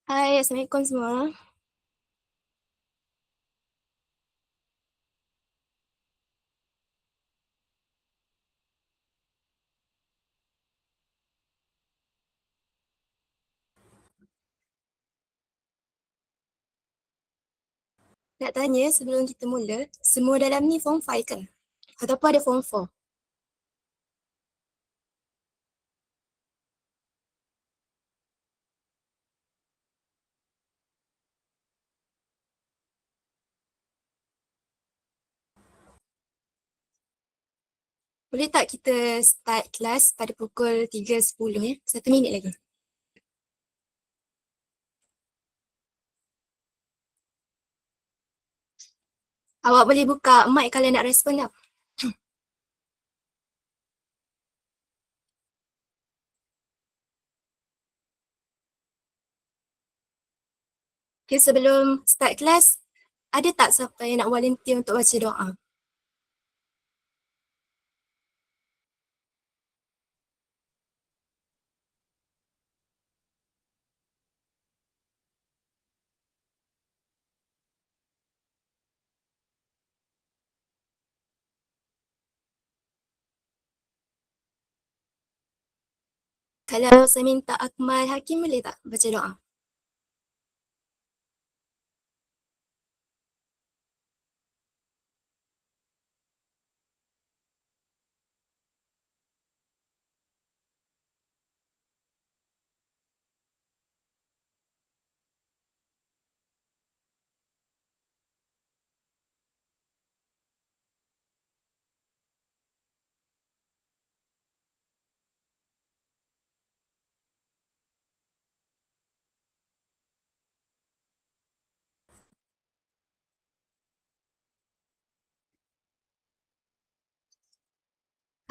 Hai, Assalamualaikum semua. Nak tanya sebelum kita mula, semua dalam ni form 5 ke? Ataupun ada form 4? Boleh tak kita start kelas pada pukul 3.10 ya? 1 minit lagi. Awak boleh buka mic kalau nak respon tau. Okay, sebelum start kelas, ada tak siapa yang nak volunteer untuk baca doa? Kalau saya minta Akmal Hakim boleh tak baca doa?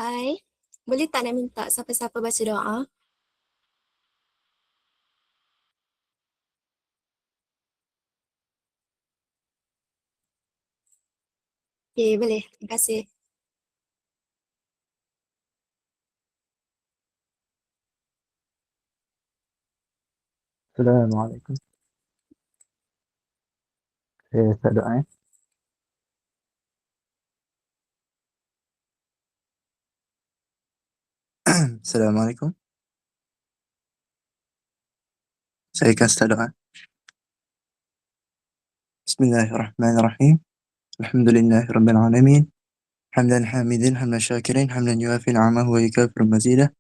Hai, boleh tak nak minta siapa-siapa baca doa? Okay, boleh. Terima kasih. السلام عليكم. Saya doa ya. Assalamualaikum. Saya akan start doa. Bismillahirrahmanirrahim. Alhamdulillahi rabbil alamin. Hamdan hamidin, hamdan syakirin, hamdan yuafi ni'amahu wa yukafiru mazidah.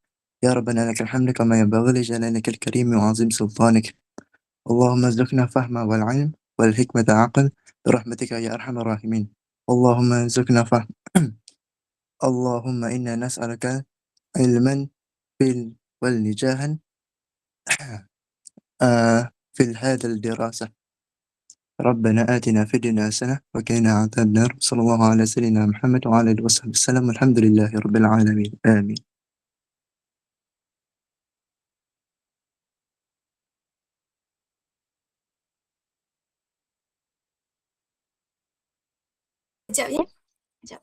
Ya Rabbana lakal hamdu kama yanbaghi li jalalikal karim wa azim sultanik. Allahumma arzuqna fahma wal ilm wal hikmata aql birahmatika ya arhamar rahimin. Allahumma arzuqna fahm. Allahumma inna nas'aluka ilman fil wal nijahan في هذا الدراسة. ربنا آتنا في الدنيا حسنة وقنا عذاب النار. صلى الله على سيدنا محمد وعلى آله وصحبه وسلم والحمد لله رب العالمين آمين. Sekejap ya. Sekejap.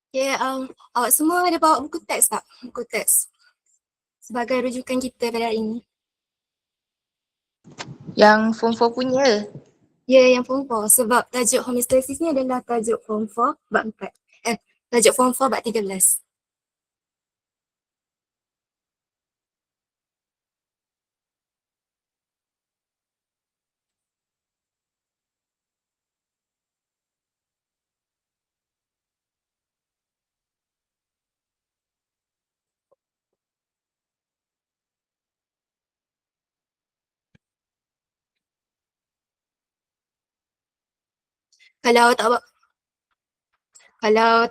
Okay, awak semua ada bawa buku teks tak? Buku teks. Sebagai rujukan kita pada hari ini. Yang form 4 punya. Ya, yang form 4 sebab tajuk homeostasis ni adalah tajuk form 4 bab 4. Tajuk form 4 bab 13. Kalau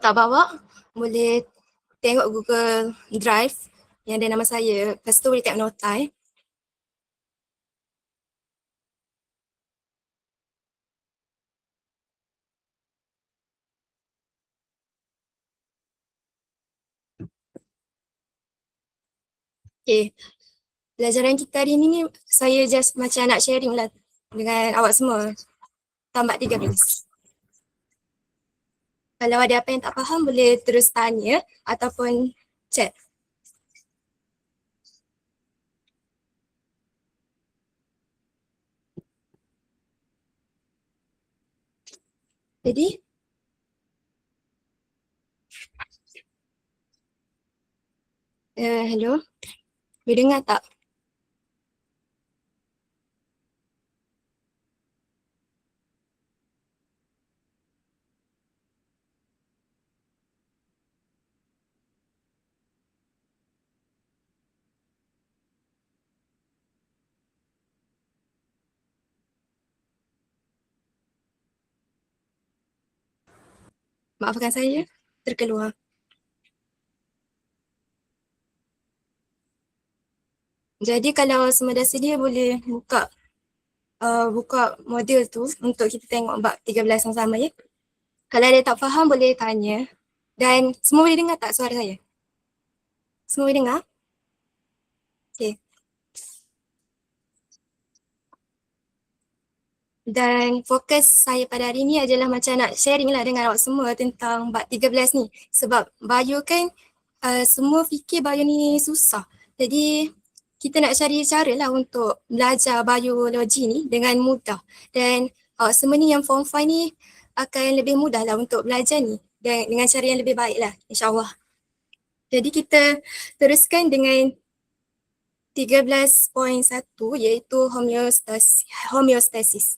tak bawa, boleh tengok Google Drive yang ada nama saya. Lepas tu boleh tengok nota eh. Okay. Pelajaran kita hari ni saya just macam nak sharing lah dengan awak semua. Tambah 13. Kalau ada apa yang tak faham boleh terus tanya ataupun chat. Jadi, hello, boleh dengar tak? Maafkan saya, terkeluar. Jadi kalau semua dah sedia boleh buka modul tu untuk kita tengok bab 13 sama-sama ya. Kalau ada tak faham boleh tanya. Dan semua boleh dengar tak suara saya? Semua boleh dengar? Okay. Dan fokus saya pada hari ni adalah macam nak sharing lah dengan awak semua tentang bab 13 ni. Sebab bio kan semua fikir bio ni susah. Jadi kita nak cari cara lah untuk belajar biologi ni dengan mudah. Dan awak semua ni yang form 5 ni akan lebih mudah lah untuk belajar ni. Dan dengan cara yang lebih baik lah insyaAllah. Jadi kita teruskan dengan 13.1 iaitu homeostasis.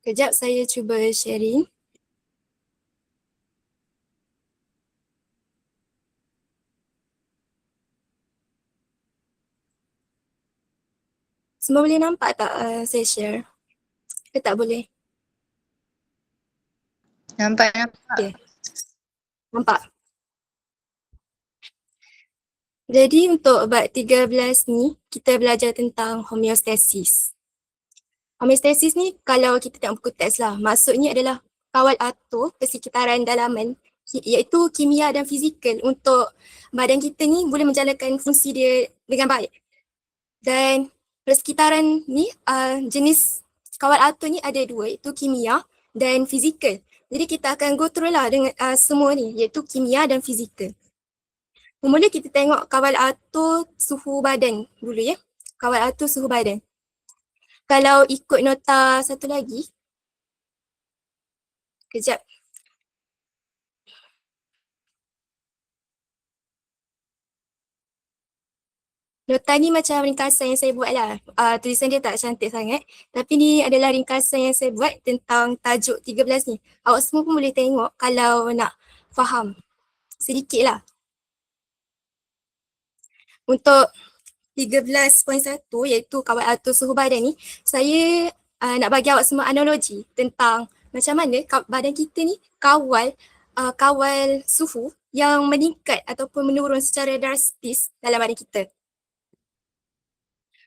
Kejap saya cuba sharing. Semua boleh nampak tak saya share? Ke tak boleh? Nampak. Okay. Nampak? Jadi untuk bab 13 ni, kita belajar tentang homeostasis. Homeostasis ni kalau kita tengok buku teks lah, maksudnya adalah kawal atur persekitaran dalaman iaitu kimia dan fizikal untuk badan kita ni boleh menjalankan fungsi dia dengan baik. Dan persekitaran ni jenis kawal atur ni ada dua iaitu kimia dan fizikal. Jadi kita akan go through lah dengan semua ni iaitu kimia dan fizikal. Mula kita tengok kawal atur suhu badan dulu ya. Kawal atur suhu badan. Kalau ikut nota satu lagi. Kejap. Nota ni macam ringkasan yang saya buat lah. Tulisan dia tak cantik sangat. Tapi ni adalah ringkasan yang saya buat tentang tajuk 13 ni. Awak semua pun boleh tengok kalau nak faham. Sedikit lah. Untuk 13.1 iaitu kawal atur suhu badan ni, saya nak bagi awak semua analogi tentang macam mana badan kita ni kawal suhu yang meningkat ataupun menurun secara drastis dalam badan kita.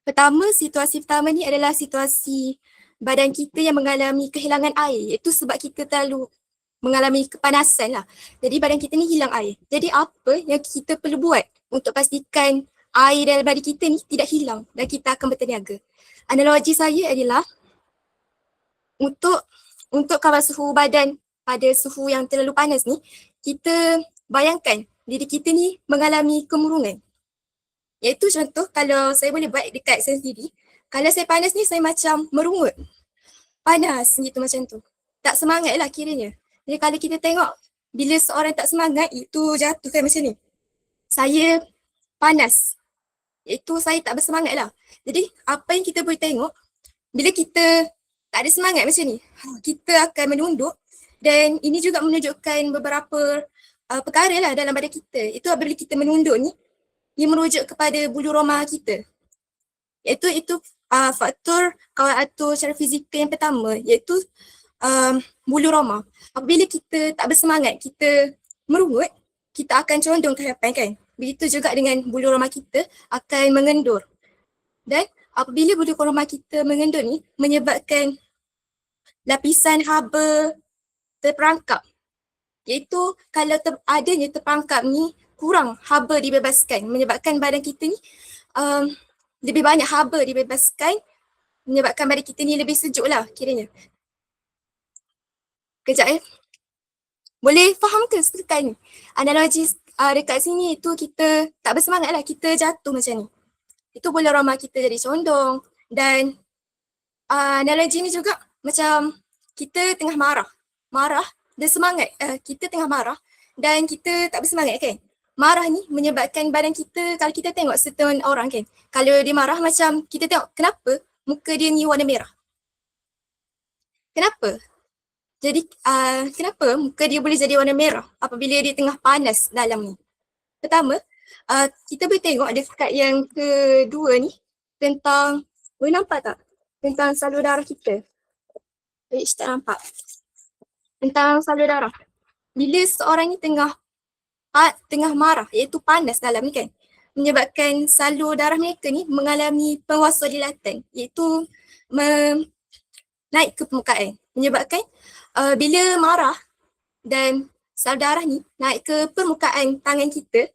Pertama, situasi pertama ni adalah situasi badan kita yang mengalami kehilangan air, iaitu sebab kita terlalu mengalami kepanasan lah. Jadi badan kita ni hilang air. Jadi apa yang kita perlu buat untuk pastikan air dalam badan kita ni tidak hilang dan kita akan berteniaga. Analogi saya adalah untuk kawal suhu badan pada suhu yang terlalu panas ni, kita bayangkan diri kita ni mengalami kemurungan. Iaitu contoh kalau saya boleh buat dekat saya sendiri, kalau saya panas ni saya macam merungut. Panas gitu macam tu. Tak semangat lah kiranya. Jadi kalau kita tengok bila seorang tak semangat itu jatuh kan macam ni. Saya panas. Iaitu saya tak bersemangat lah. Jadi apa yang kita boleh tengok bila kita tak ada semangat macam ni, kita akan menunduk dan ini juga menunjukkan beberapa perkara lah dalam badan kita. Itu apabila kita menunduk ni, ia merujuk kepada bulu roma kita. Iaitu faktor kawal atur secara fizikal yang pertama iaitu bulu roma. Apabila kita tak bersemangat, kita merungut, kita akan condong ke hadapan kan. Begitu juga dengan bulu roma kita akan mengendur. Dan apabila bulu roma kita mengendur ni menyebabkan lapisan haba terperangkap. Iaitu kalau adanya terperangkap ni kurang haba dibebaskan menyebabkan badan kita ni lebih banyak haba dibebaskan, menyebabkan badan kita ni lebih sejuk lah kiranya. Kejap Boleh faham ke sekarang ni? Analogi dekat sini tu kita tak bersemangat lah, kita jatuh macam ni. Itu bola roma kita jadi condong. Dan analogi ni juga macam kita tengah marah dan semangat. Kita tengah marah dan kita tak bersemangat kan. Marah ni menyebabkan badan kita, kalau kita tengok certain orang kan, kalau dia marah macam kita tengok kenapa muka dia ni warna merah. Kenapa? Jadi kenapa muka dia boleh jadi warna merah apabila dia tengah panas dalam ni? Pertama, kita boleh tengok dekat yang kedua ni tentang, boleh nampak tak? Tentang salur darah kita. Tak nampak. Tentang salur darah. Bila seorang ni tengah marah, iaitu panas dalam ni kan, menyebabkan salur darah mereka ni mengalami penguasodilatan, iaitu naik ke permukaan. Menyebabkan bila marah dan salur darah ni naik ke permukaan tangan kita,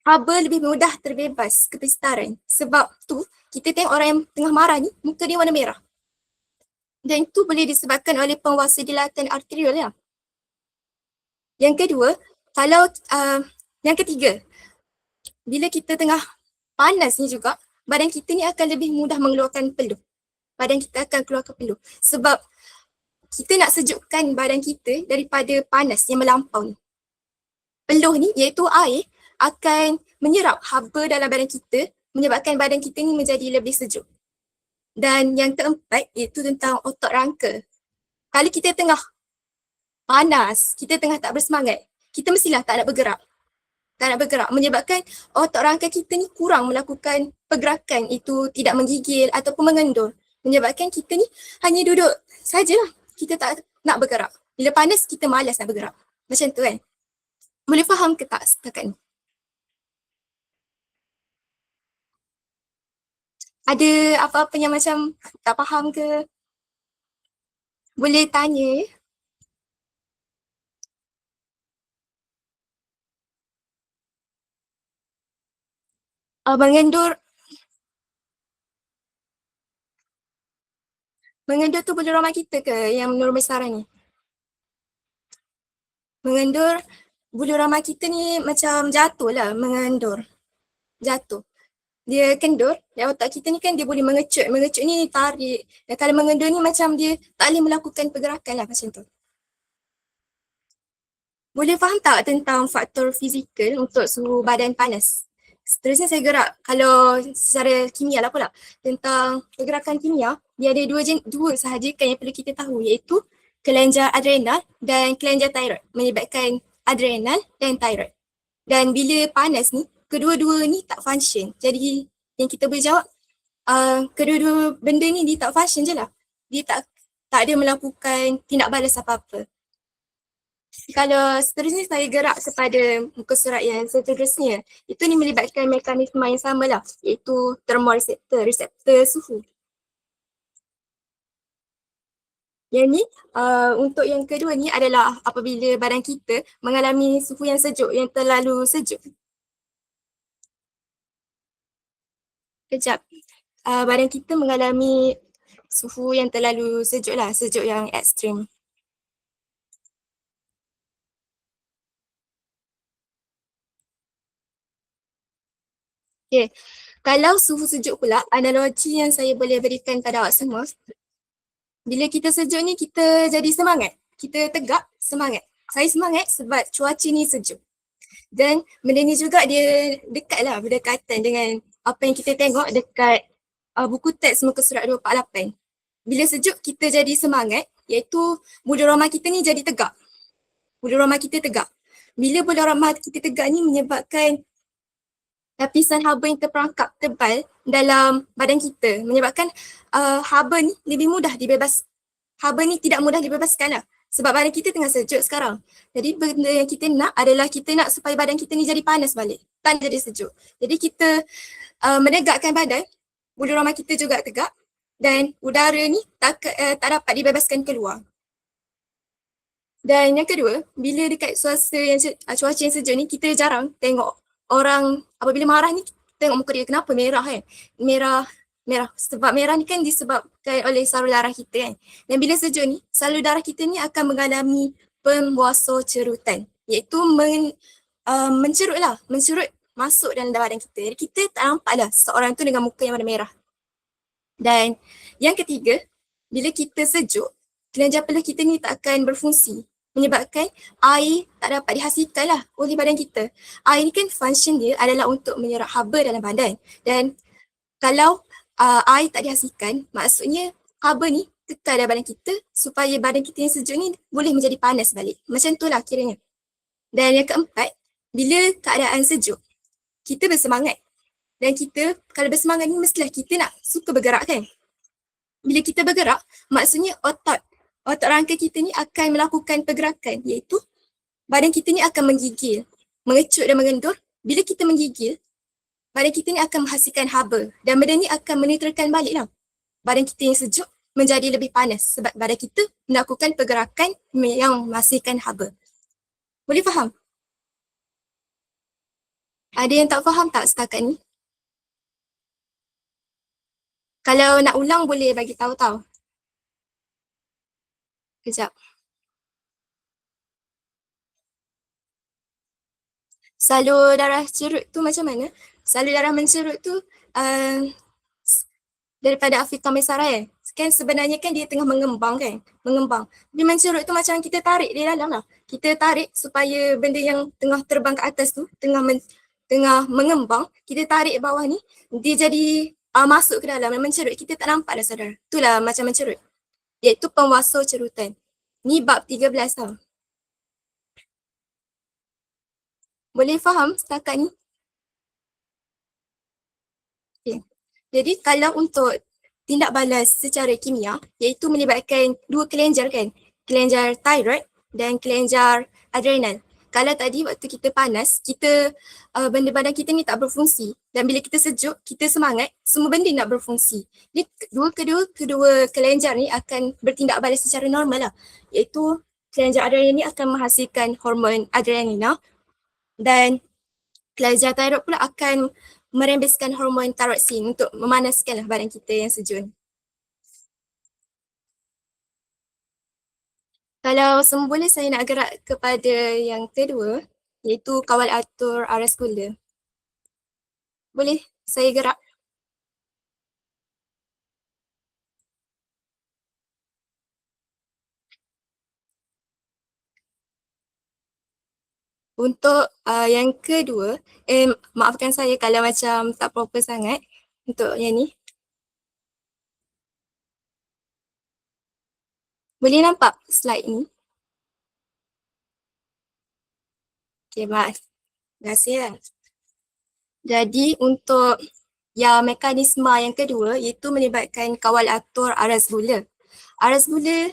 haba lebih mudah terbebas ke persekitaran. Sebab tu kita tengok orang yang tengah marah ni muka dia warna merah. Dan itu boleh disebabkan oleh penguasodilatan arterial lah. Yang kedua, yang ketiga, bila kita tengah panas ni juga, badan kita ni akan lebih mudah mengeluarkan peluh. Badan kita akan keluarkan peluh. Sebab kita nak sejukkan badan kita daripada panas yang melampau ni. Peluh ni iaitu air akan menyerap haba dalam badan kita, menyebabkan badan kita ni menjadi lebih sejuk. Dan yang keempat iaitu tentang otot rangka. Kalau kita tengah panas, kita tengah tak bersemangat, kita mestilah tak nak bergerak. Tak nak bergerak menyebabkan otot rangka kita ni kurang melakukan pergerakan, itu tidak menggigil ataupun mengendur. Menyebabkan kita ni hanya duduk sajalah, kita tak nak bergerak. Bila panas kita malas nak bergerak. Macam tu kan. Boleh faham ke tak setakat ni? Ada apa-apa yang macam tak faham ke? Boleh tanya ya. Mengendur tu bulu roma kita ke yang menurut besaran ni? Mengendur, bulu roma kita ni macam jatuh lah, mengendur. Jatuh. Dia kendur, dan otak kita ni kan dia boleh mengecut. Mengecut ni tarik. Dan kalau mengendur ni macam dia tak boleh melakukan pergerakan lah macam tu. Boleh faham tak tentang faktor fizikal untuk suhu badan panas? Seterusnya saya gerak, kalau secara kimia lah pula, tentang pergerakan kimia, dia ada dua sahaja kan yang perlu kita tahu, iaitu kelenjar adrenal dan kelenjar thyroid, menyebabkan adrenal dan thyroid. Dan bila panas ni, kedua-dua ni tak function. Jadi yang kita boleh jawab, kedua-dua benda ni dia tak function je lah. Dia tak ada melakukan tindak balas apa-apa. Kalau seterusnya saya gerak kepada muka surat yang seterusnya, itu ni melibatkan mekanisme yang sama lah, iaitu thermoreceptor, reseptor suhu. Yang ni, untuk yang kedua ni adalah apabila badan kita mengalami suhu yang sejuk, yang terlalu sejuk. Kejap, badan kita mengalami suhu yang terlalu sejuk lah, sejuk yang ekstrim. Okay, kalau suhu sejuk pula, analogi yang saya boleh berikan pada awak semua, bila kita sejuk ni kita jadi semangat, kita tegak semangat. Saya semangat sebab cuaca ni sejuk. Dan benda ni juga dia dekat lah, berdekatan dengan apa yang kita tengok dekat buku teks muka surat 248. Bila sejuk kita jadi semangat, iaitu bulu roma kita ni jadi tegak. Bulu roma kita tegak. Bila bulu roma kita tegak ni menyebabkan lapisan haba yang terperangkap tebal dalam badan kita, menyebabkan haba ni lebih mudah haba ni tidak mudah dibebaskan lah, sebab badan kita tengah sejuk sekarang. Jadi benda yang kita nak adalah kita nak supaya badan kita ni jadi panas balik, tak jadi sejuk. Jadi kita menegakkan badan, bulu roma kita juga tegak dan udara ni tak dapat dibebaskan keluar. Dan yang kedua, bila dekat cuaca yang sejuk ni, kita jarang tengok orang apabila marah ni, tengok muka dia kenapa merah kan. Merah. Sebab merah ni kan disebabkan oleh salur darah kita kan. Dan bila sejuk ni, salur darah kita ni akan mengalami pemvasocerutan. Iaitu mencerut masuk dalam badan kita. Jadi kita tak nampak lah seorang tu dengan muka yang warna merah. Dan yang ketiga, bila kita sejuk, kelenjar peluh kita ni tak akan berfungsi. Menyebabkan air tak dapat dihasilkan lah oleh badan kita. Air ni kan function dia adalah untuk menyerap haba dalam badan. Dan kalau air tak dihasilkan, maksudnya haba ni kekal dalam badan kita supaya badan kita yang sejuk ni boleh menjadi panas balik. Macam tu lah kiranya. Dan yang keempat, bila keadaan sejuk, kita bersemangat. Dan kita kalau bersemangat ni mestilah kita nak suka bergerak kan. Bila kita bergerak, maksudnya otot rangka kita ni akan melakukan pergerakan, iaitu badan kita ni akan menggigil, mengecut dan mengendur. Bila kita menggigil, badan kita ni akan menghasilkan haba dan benda ni akan menetralkan balik lah badan kita yang sejuk menjadi lebih panas sebab badan kita melakukan pergerakan yang menghasilkan haba. Boleh faham? Ada yang tak faham tak setakat ni? Kalau nak ulang boleh bagi tahu. Kejap. Salur darah cerut tu macam mana? Salur darah mencerut tu daripada Afrika Mesara kan sebenarnya kan dia tengah mengembang kan, Dia mencerut tu macam kita tarik dia dalam lah. Kita tarik supaya benda yang tengah terbang ke atas tu, tengah mengembang, kita tarik bawah ni, dia jadi masuk ke dalam dan mencerut. Kita tak nampak dah saudara. Itulah macam mencerut. Iaitu pemvasocerutan. Ni bab 13 tau. Boleh faham setakat ni? Okay. Jadi kalau untuk tindak balas secara kimia, iaitu melibatkan dua kelenjar kan, kelenjar thyroid dan kelenjar adrenal. Kalau tadi waktu kita panas, benda badan kita ni tak berfungsi. Dan bila kita sejuk, kita semangat, semua benda nak berfungsi. Jadi kedua kelenjar ni akan bertindak balas secara normal lah. Iaitu kelenjar adrenal ni akan menghasilkan hormon adrenalina dan kelenjar thyroid pula akan merembeskan hormon thyroxine untuk memanaskan badan kita yang sejuk. Kalau semula saya nak gerak kepada yang kedua, iaitu kawal atur aras gula. Boleh saya gerak? Untuk yang kedua, maafkan saya kalau macam tak proper sangat untuk yang ni. Boleh nampak slide ni? Okay, terima kasih lah. Jadi untuk yang mekanisme yang kedua iaitu melibatkan kawal atur aras gula. Aras gula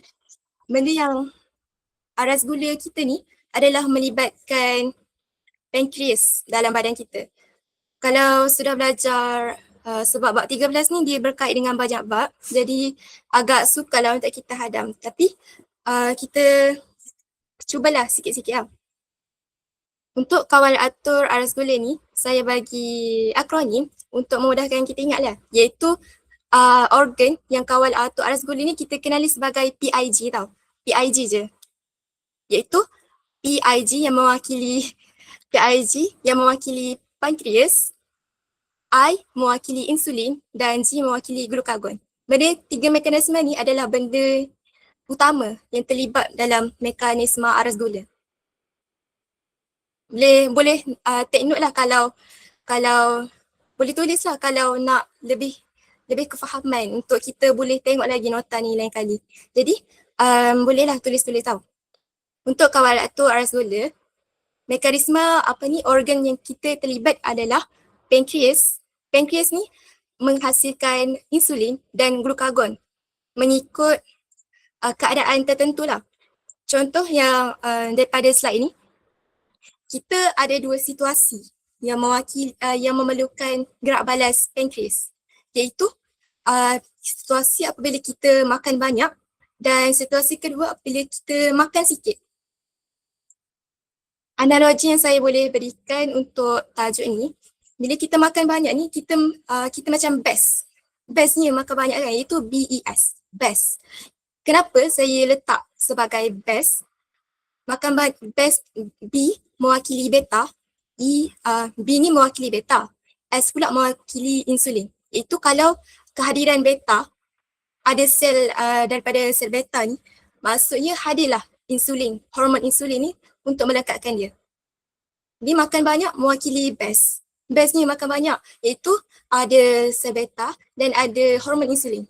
kita ni adalah melibatkan pankreas dalam badan kita. Kalau sudah belajar sebab bab 13 ni dia berkait dengan banyak bab, jadi agak sukarlah untuk kita hadam. Tapi kita cubalah sikit-sikit lah. Untuk kawal atur aras gula ni, saya bagi akronim untuk memudahkan kita ingat lah. Iaitu organ yang kawal atur aras gula ni kita kenali sebagai PIG tau. PIG je. Iaitu PIG yang mewakili pankreas, I mewakili insulin dan G mewakili glukagon. Benda tiga mekanisme ni adalah benda utama yang terlibat dalam mekanisme aras gula. Boleh take note lah kalau boleh tulis lah kalau nak lebih kefahaman untuk kita boleh tengok lagi nota ni lain kali. Jadi bolehlah tulis tau. Untuk kawal atur aras gula, mekanisme organ yang kita terlibat adalah pankreas. Pankreas ni menghasilkan insulin dan glukagon mengikut keadaan tertentu lah. Contoh yang daripada slide ni, kita ada dua situasi yang memerlukan gerak balas pankreas, iaitu situasi apabila kita makan banyak dan situasi kedua apabila kita makan sikit. Analogi yang saya boleh berikan untuk tajuk ini Bila kita makan banyak ni, kita macam best. Bestnya makan banyak kan, iaitu BES, best. Kenapa saya letak sebagai best? Best, B mewakili beta, B ni mewakili beta, S pula mewakili insulin. Itu kalau kehadiran beta, ada sel daripada sel beta ni, maksudnya hadirlah insulin, hormon insulin ni untuk melekatkan dia. Dia makan banyak mewakili best. Best ni makan banyak, iaitu ada sel beta dan ada hormon insulin.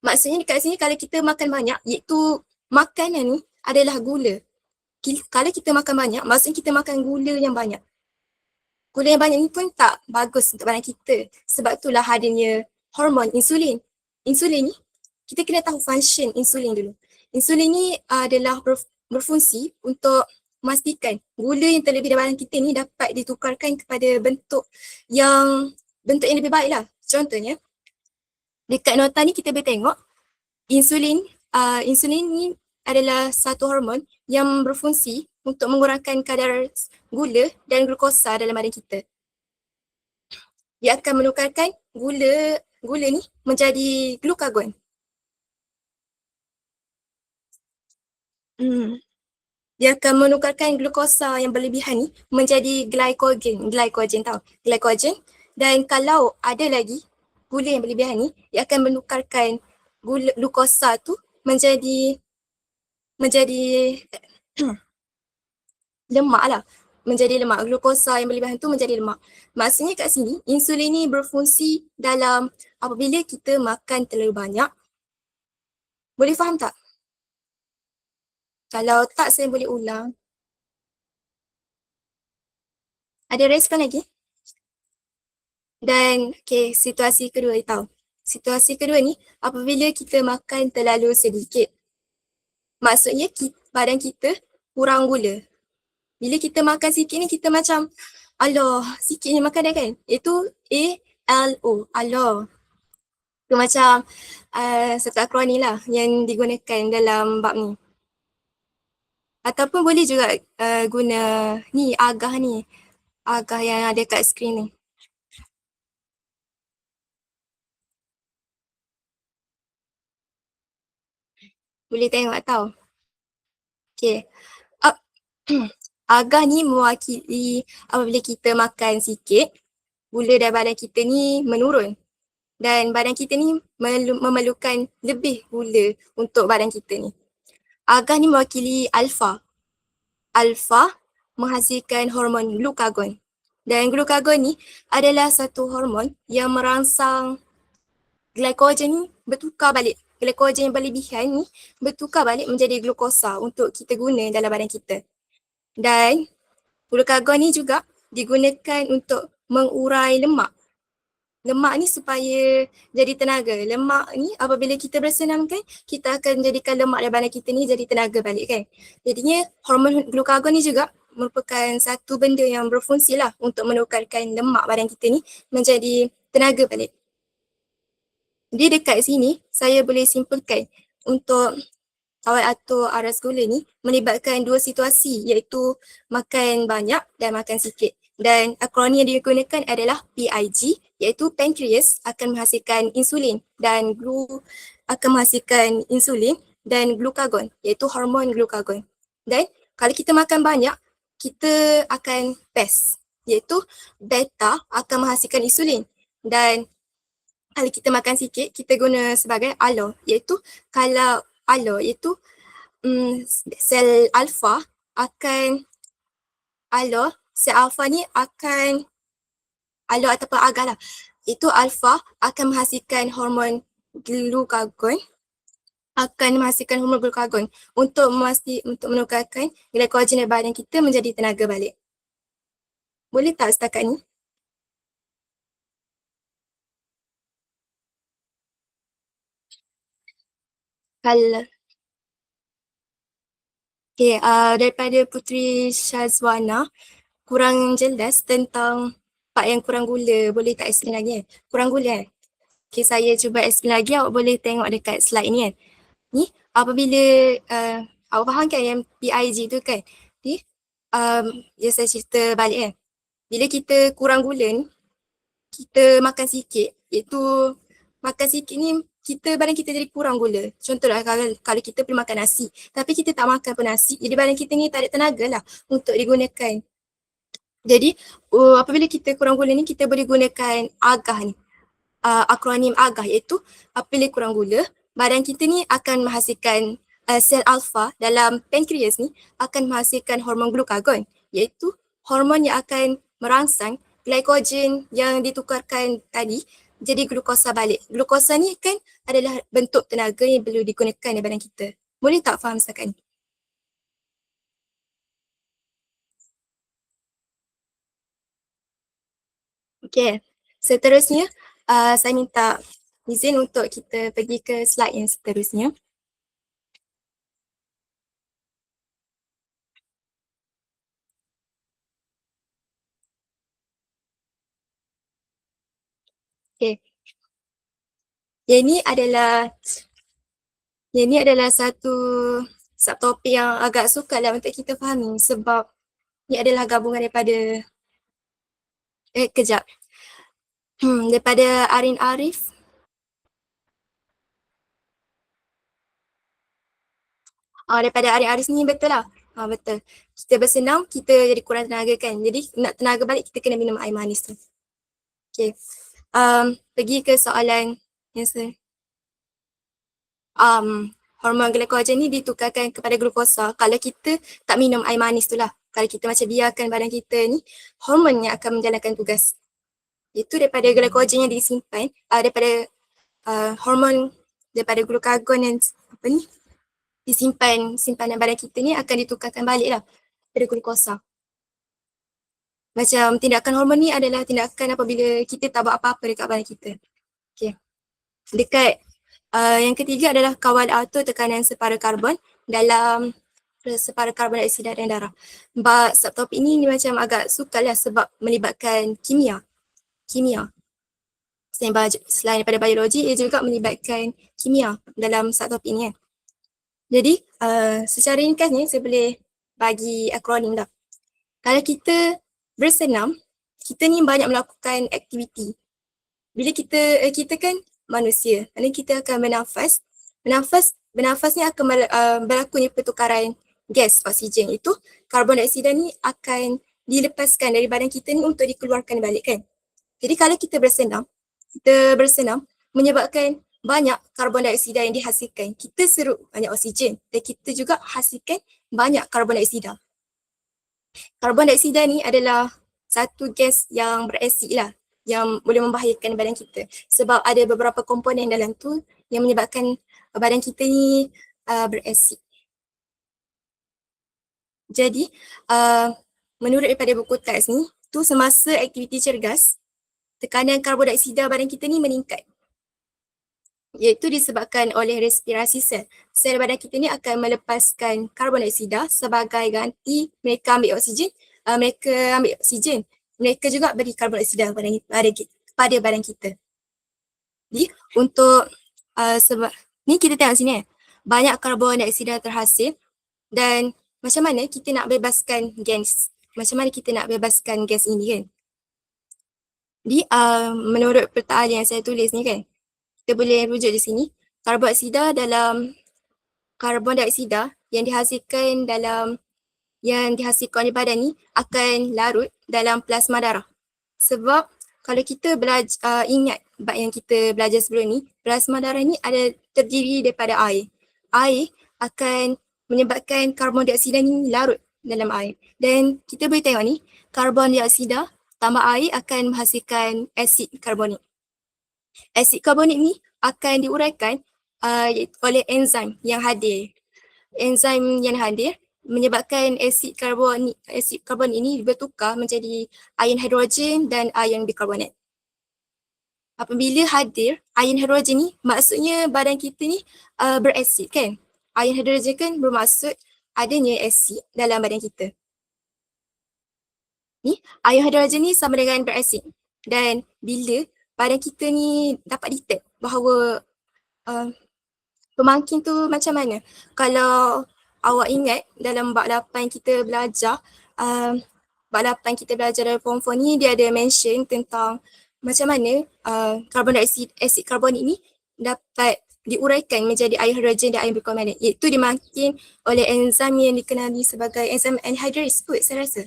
Maksudnya dekat sini kalau kita makan banyak, iaitu makanan ni adalah gula. Kalau kita makan banyak, maksudnya kita makan gula yang banyak. Gula yang banyak ni pun tak bagus untuk badan kita. Sebab itulah hadirnya hormon insulin. Insulin ni, kita kena tahu function insulin dulu. Insulin ni adalah berfungsi untuk memastikan gula yang terlebih dalam badan kita ni dapat ditukarkan kepada bentuk yang lebih baik lah. Contohnya, dekat nota ni kita boleh tengok insulin ni adalah satu hormon yang berfungsi untuk mengurangkan kadar gula dan glukosa dalam badan kita. Dia akan menukarkan gula ni menjadi glukagon. Dia akan menukarkan glukosa yang berlebihan ni menjadi glycogen tau. Glycogen. Dan kalau ada lagi gula yang berlebihan ni, dia akan menukarkan glukosa tu menjadi lemak lah. Menjadi lemak. Glukosa yang berlebihan tu menjadi lemak. Maksudnya kat sini, insulin ni berfungsi dalam apabila kita makan terlalu banyak. Boleh faham tak? Kalau tak, saya boleh ulang. Ada respon lagi? Dan situasi kedua tahu. Situasi kedua ni, apabila kita makan terlalu sedikit. Maksudnya badan kita kurang gula. Bila kita makan sikit ni, kita macam, alah, sikit ni makan dah kan? Itu ALO, alah. Itu macam satu akronim lah yang digunakan dalam bab ni. Ataupun boleh juga guna ni, agah yang ada kat skrin ni. Boleh tengok tau. Okay. Agah ni mewakili apabila kita makan sikit, gula dalam badan kita ni menurun. Dan badan kita ni memerlukan lebih gula untuk badan kita ni. Agah ni mewakili alfa. Alfa menghasilkan hormon glukagon. Dan glukagon ni adalah satu hormon yang merangsang glycogen ni bertukar balik. Glycogen yang berlebihan ni bertukar balik menjadi glukosa untuk kita guna dalam badan kita. Dan glukagon ni juga digunakan untuk mengurai lemak. Lemak ni supaya jadi tenaga. Lemak ni apabila kita bersenam kan, kita akan jadikan lemak dalam badan kita ni jadi tenaga balik kan. Jadinya hormon glukagon ni juga merupakan satu benda yang berfungsi lah untuk menukarkan lemak badan kita ni menjadi tenaga balik. Jadi dekat sini saya boleh simpulkan untuk tawar atur aras gula ni melibatkan dua situasi, iaitu makan banyak dan makan sikit. Dan akronim yang digunakan adalah PIG, iaitu pancreas akan menghasilkan insulin dan akan menghasilkan insulin dan glukagon, iaitu hormon glukagon. Dan kalau kita makan banyak, kita akan PES, iaitu beta akan menghasilkan insulin. Dan kalau kita makan sikit, kita guna sebagai ALO, iaitu kalau ALO iaitu sel alfa akan sel alfa ni akan ataupun agah lah. Itu alfa akan menghasilkan hormon glukagon, untuk menukarkan glycogen dalam badan kita menjadi tenaga balik. Boleh tak setakat ni? Kalau daripada Puteri Syazwana, kurang jelas tentang part yang kurang gula. Boleh tak explain lagi kan? Kurang gula kan? Okay, saya cuba explain lagi. Awak boleh tengok dekat slide ni kan. Ni apabila awak faham kan yang PIG tu kan? Ni saya cerita balik kan. Bila kita kurang gula ni, kita makan sikit, iaitu makan sikit ni badan kita jadi kurang gula. Contohlah kalau kita pergi makan nasi, tapi kita tak makan pun nasi, jadi badan kita ni tak ada tenaga lah untuk digunakan. Jadi apabila kita kurang gula ni, kita boleh gunakan AGAH ni, akronim AGAH, iaitu apabila kurang gula, badan kita ni akan menghasilkan sel alfa dalam pankreas ni akan menghasilkan hormon glukagon, iaitu hormon yang akan merangsang glycogen yang ditukarkan tadi jadi glukosa balik. Glukosa ni kan adalah bentuk tenaga yang perlu digunakan di badan kita. Boleh tak faham setakat ni? Okay, seterusnya saya minta izin untuk kita pergi ke slide yang seterusnya. Okay. Yang ini adalah satu subtopik yang agak sukar lah untuk kita fahami sebab ini adalah gabungan daripada daripada Arin Arif. Daripada Arin Arif ni betul lah. Betul. Kita bersenam, kita jadi kurang tenaga kan. Jadi nak tenaga balik, kita kena minum air manis tu. Okay. Pergi ke soalan yang hormon glycogen ni ditukarkan kepada glukosa kalau kita tak minum air manis tu lah. Kalau kita macam biarkan badan kita ni, hormon yang akan menjalankan tugas. Itu daripada glycogen yang disimpan, daripada hormon daripada glukagon yang disimpan simpanan badan kita ni akan ditukarkan balik lah pada glukosa. Macam tindakan hormon ni adalah tindakan apabila kita tak buat apa-apa dekat badan kita. Okay. Dekat yang ketiga adalah kawal atur tekanan separa karbon dalam separa karbon dioksida dan darah. Subtopik ni macam agak sukar lah sebab melibatkan kimia. Selain daripada biologi, ia juga melibatkan kimia dalam subtopik ni kan. Jadi secara ringkasnya saya boleh bagi akronim dah. Kalau kita bersenam, kita ni banyak melakukan aktiviti. Bila kita kan manusia, kerana kita akan bernafas. Bernafas ni akan berlakunya pertukaran gas oksigen, itu karbon dioksida ni akan dilepaskan dari badan kita ni untuk dikeluarkan balik kan. Jadi kalau kita bersenam menyebabkan banyak karbon dioksida yang dihasilkan. Kita serup banyak oksigen dan kita juga hasilkan banyak karbon dioksida. Karbon dioksida ni adalah satu gas yang berasid lah, yang boleh membahayakan badan kita sebab ada beberapa komponen dalam tu yang menyebabkan badan kita ni berasid. Jadi menurut daripada buku teks ni, tu semasa aktiviti cergas, tekanan karbon dioksida badan kita ni meningkat. Iaitu disebabkan oleh respirasi sel. Sel badan kita ni akan melepaskan karbon dioksida sebagai ganti mereka ambil oksigen. Mereka juga beri karbon dioksida pada badan kita. Jadi untuk sebab ni kita tengok sini banyak karbon dioksida terhasil dan macam mana kita nak bebaskan gas. Macam mana kita nak bebaskan gas ini kan. Jadi menurut pertaan yang saya tulis ni kan, kita boleh rujuk di sini. Karbon dioksida yang dihasilkan oleh badan ni akan larut dalam plasma darah. Sebab kalau kita ingat bab yang kita belajar sebelum ni, plasma darah ni ada terdiri daripada air. Air akan menyebabkan karbon dioksida ni larut dalam air. Dan kita boleh tengok ni, karbon dioksida tambah air akan menghasilkan asid karbonik. Asid karbonik ni akan diuraikan oleh enzim yang hadir. Enzim yang hadir menyebabkan asid karbon ini bertukar menjadi ion hidrogen dan ion bikarbonat. Apabila hadir ion hidrogen ni, maksudnya badan kita ni berasid kan. Ion hidrogen kan bermaksud adanya asid dalam badan kita. Ni ion hidrogen ni sama dengan berasid. Dan bila badan kita ni dapat detect bahawa pemangkin tu macam mana. Kalau awak ingat dalam bab 8 kita belajar bab 8 kita belajar dalam form 4 ni, dia ada mention tentang macam mana karbon dioksida, asid karbonik ni dapat diuraikan menjadi air hidrogen dan air berkarbonat, iaitu dimakin oleh enzim yang dikenali sebagai enzim anhydrase kot saya rasa.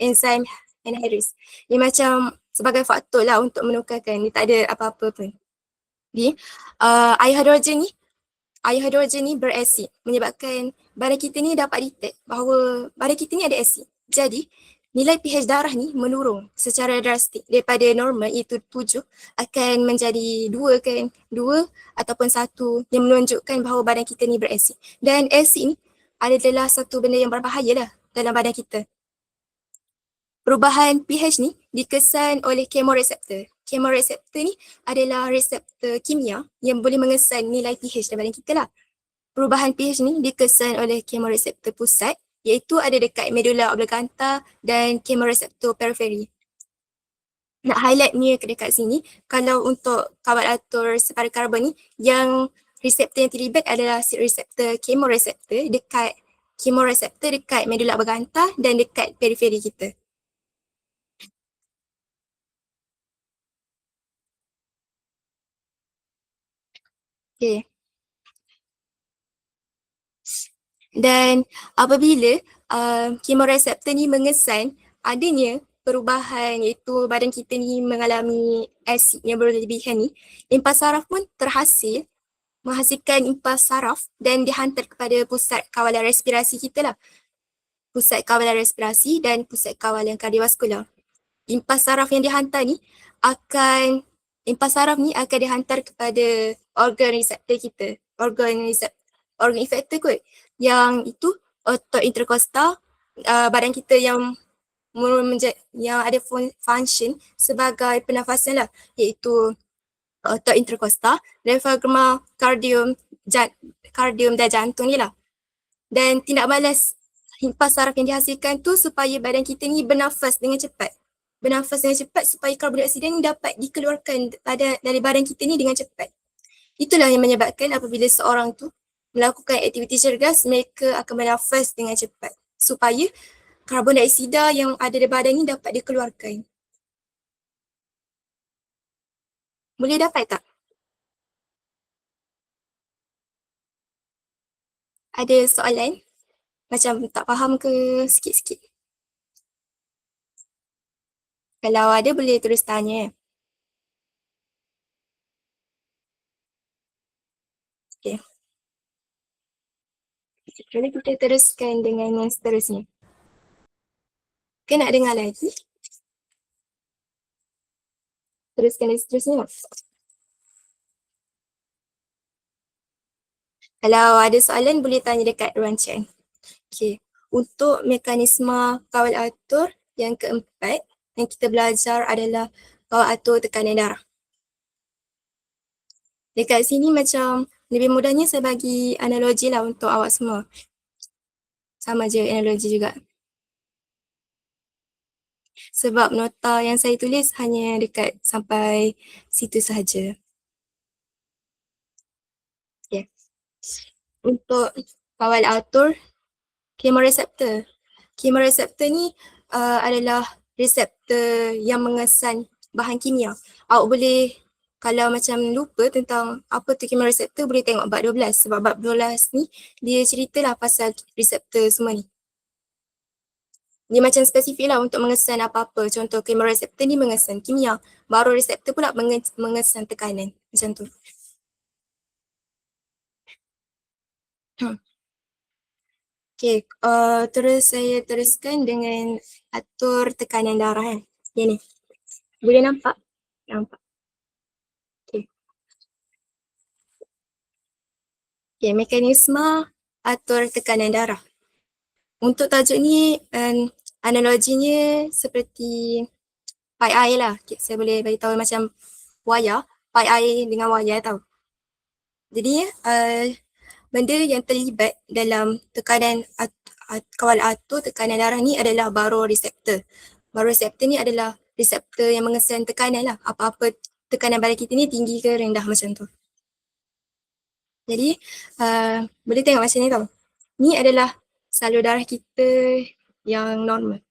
Enzim anhydrase. Dia macam sebagai faktor lah untuk menukarkan, dia tak ada apa-apa pun. Jadi air hidrogen ni berasid, menyebabkan badan kita ni dapat detect bahawa badan kita ni ada asid. Jadi nilai pH darah ni menurun secara drastik daripada normal iaitu 7 akan menjadi 2 kan, 2 ataupun 1 yang menunjukkan bahawa badan kita ni berasid. Dan asid ni adalah satu benda yang berbahaya lah dalam badan kita. Perubahan pH ni dikesan oleh chemoreceptor. Chemoreceptor ni adalah reseptor kimia yang boleh mengesan nilai pH dalam badan kita lah. Perubahan pH ni dikesan oleh chemoreceptor pusat, iaitu ada dekat medulla oblongata dan chemoreceptor periferi. Nak highlight ni dekat sini, kalau untuk kawal atur separa karbon ni, yang reseptor yang terlibat adalah reseptor chemoreceptor dekat medulla oblongata dan dekat periferi kita. Okay. Dan apabila chemoreceptor ni mengesan adanya perubahan iaitu badan kita ni mengalami asid yang berlebihan ni, impas saraf pun menghasilkan impas saraf dan dihantar kepada pusat kawalan respirasi kita lah. Pusat kawalan respirasi dan pusat kawalan kardiovaskular. Impas saraf ni akan dihantar kepada organ reseptor kita. Organ efektor kot. Yang itu otot interkostal, badan kita yang ada function sebagai pernafasan lah, iaitu otot interkostal, diafragma, kardium dan jantung ni lah. Dan tindak balas impas saraf yang dihasilkan tu supaya badan kita ni bernafas dengan cepat. Supaya karbon dioksida ni dapat dikeluarkan dari badan kita ni dengan cepat. Itulah yang menyebabkan apabila seorang tu melakukan aktiviti cergas, mereka akan bernafas dengan cepat supaya karbon dioksida yang ada di badan ni dapat dikeluarkan. Boleh dapat tak? Ada soalan? Macam tak faham ke sikit-sikit? Kalau ada boleh terus tanya. Okay. Jadi kita teruskan dengan yang seterusnya. Ke nak dengar lagi? Teruskan yang seterusnya. Kalau ada soalan boleh tanya dekat ruang chat. Okay. Untuk mekanisme kawal atur yang keempat yang kita belajar adalah kawal atur tekanan darah. Dekat sini macam lebih mudahnya saya bagi analogi lah untuk awak semua. Sama je analogi juga. Sebab nota yang saya tulis hanya dekat sampai situ sahaja. Okay. Untuk kawal atur chemoreceptor. Chemoreceptor ni adalah reseptor yang mengesan bahan kimia. Awak boleh, kalau macam lupa tentang apa tu chemoreceptor, boleh tengok bab 12. Sebab bab 12 ni dia ceritalah pasal reseptor semua ni. Dia macam spesifik lah untuk mengesan apa-apa. Contoh chemoreceptor ni mengesan kimia. Baru reseptor pula mengesan tekanan. Macam tu. Okay, terus saya teruskan dengan atur tekanan darah kan. Yang ni. Boleh nampak? Nampak. Okay. Okay, mekanisme atur tekanan darah. Untuk tajuk ni, analoginya seperti pai air lah. Okay, saya boleh beritahu macam wayar, pai air dengan wayar tau. Jadi, benda yang terlibat dalam tekanan kawal atur tekanan darah ni adalah baroreseptor. Baroreseptor ni adalah reseptor yang mengesan tekanan lah. Apa-apa tekanan badan kita ni tinggi ke rendah macam tu. Jadi, boleh tengok macam ni tau. Ni adalah salur darah kita yang normal.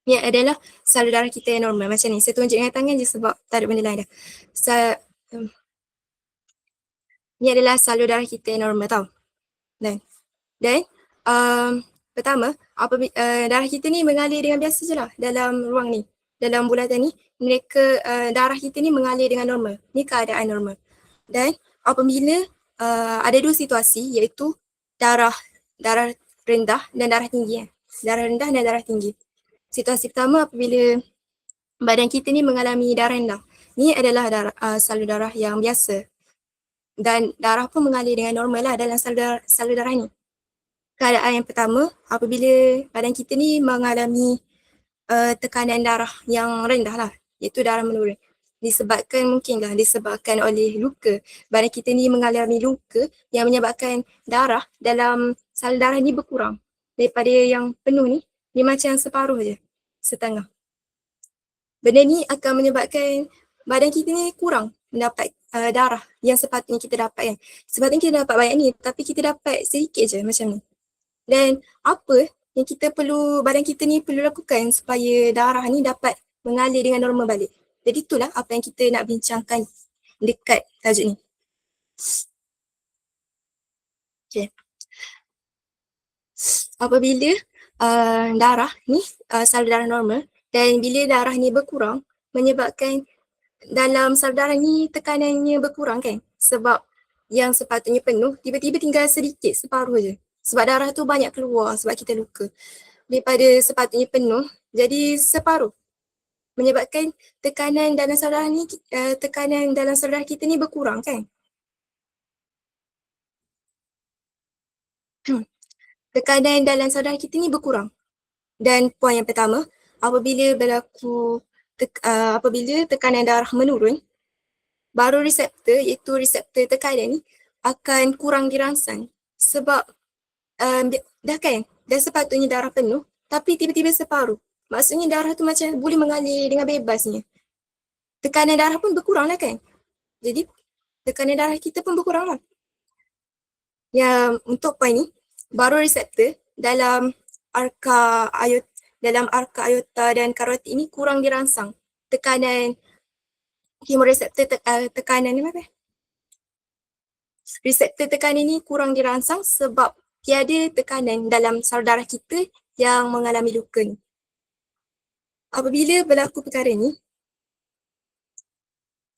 Ni adalah salur darah kita yang normal macam ni. Saya tunjuk dengan tangan je sebab tak ada benda lain dah. Ni adalah salur darah kita yang normal tau. Dan pertama, darah kita ni mengalir dengan biasa je lah dalam ruang ni. Dalam bulatan ni, darah kita ni mengalir dengan normal. Ni keadaan normal. Dan apabila ada dua situasi iaitu darah rendah dan darah tinggi. Darah rendah dan darah tinggi. Situasi pertama apabila badan kita ni mengalami darah rendah. Ni adalah salur darah yang biasa. Dan darah pun mengalir dengan normal lah dalam salur darah ni. Keadaan yang pertama, apabila badan kita ni mengalami tekanan darah yang rendah lah, iaitu darah menurun. Disebabkan oleh luka. Badan kita ni mengalami luka yang menyebabkan darah dalam salur darah ni berkurang. Daripada yang penuh ni, dia macam separuh je, setengah. Benda ni akan menyebabkan badan kita ni kurang mendapat darah yang sepatutnya kita dapat kan. Sepatutnya kita dapat banyak ni, tapi kita dapat sedikit je macam ni. Dan apa yang badan kita ni perlu lakukan supaya darah ni dapat mengalir dengan normal balik. Jadi itulah apa yang kita nak bincangkan dekat tajuk ni. Okay. Apabila darah ni salur darah normal dan bila darah ni berkurang menyebabkan dalam salur darah ni tekanannya berkurang kan. Sebab yang sepatutnya penuh tiba-tiba tinggal sedikit, separuh je. Sebab darah tu banyak keluar sebab kita luka. Daripada sepatutnya penuh jadi separuh. Menyebabkan tekanan dalam salur darah kita ni berkurang kan. Tekanan dalam salur darah kita ni berkurang. Dan poin yang pertama, apabila tekanan darah menurun, baru reseptor iaitu reseptor tekanan ni akan kurang dirangsang. Sebab dah sepatutnya darah penuh tapi tiba-tiba separuh. Maksudnya darah tu macam boleh mengalir dengan bebasnya. Tekanan darah pun berkurang lah kan. Jadi tekanan darah kita pun berkurang lah. Yang untuk poin ni, baru reseptor dalam arka aorta dan karotid ini kurang dirangsang. Tekanan hemoreseptor tekanan ni apa? Reseptor tekanan ni kurang dirangsang sebab tiada tekanan dalam salur darah kita yang mengalami luka ni. Apabila berlaku perkara ni,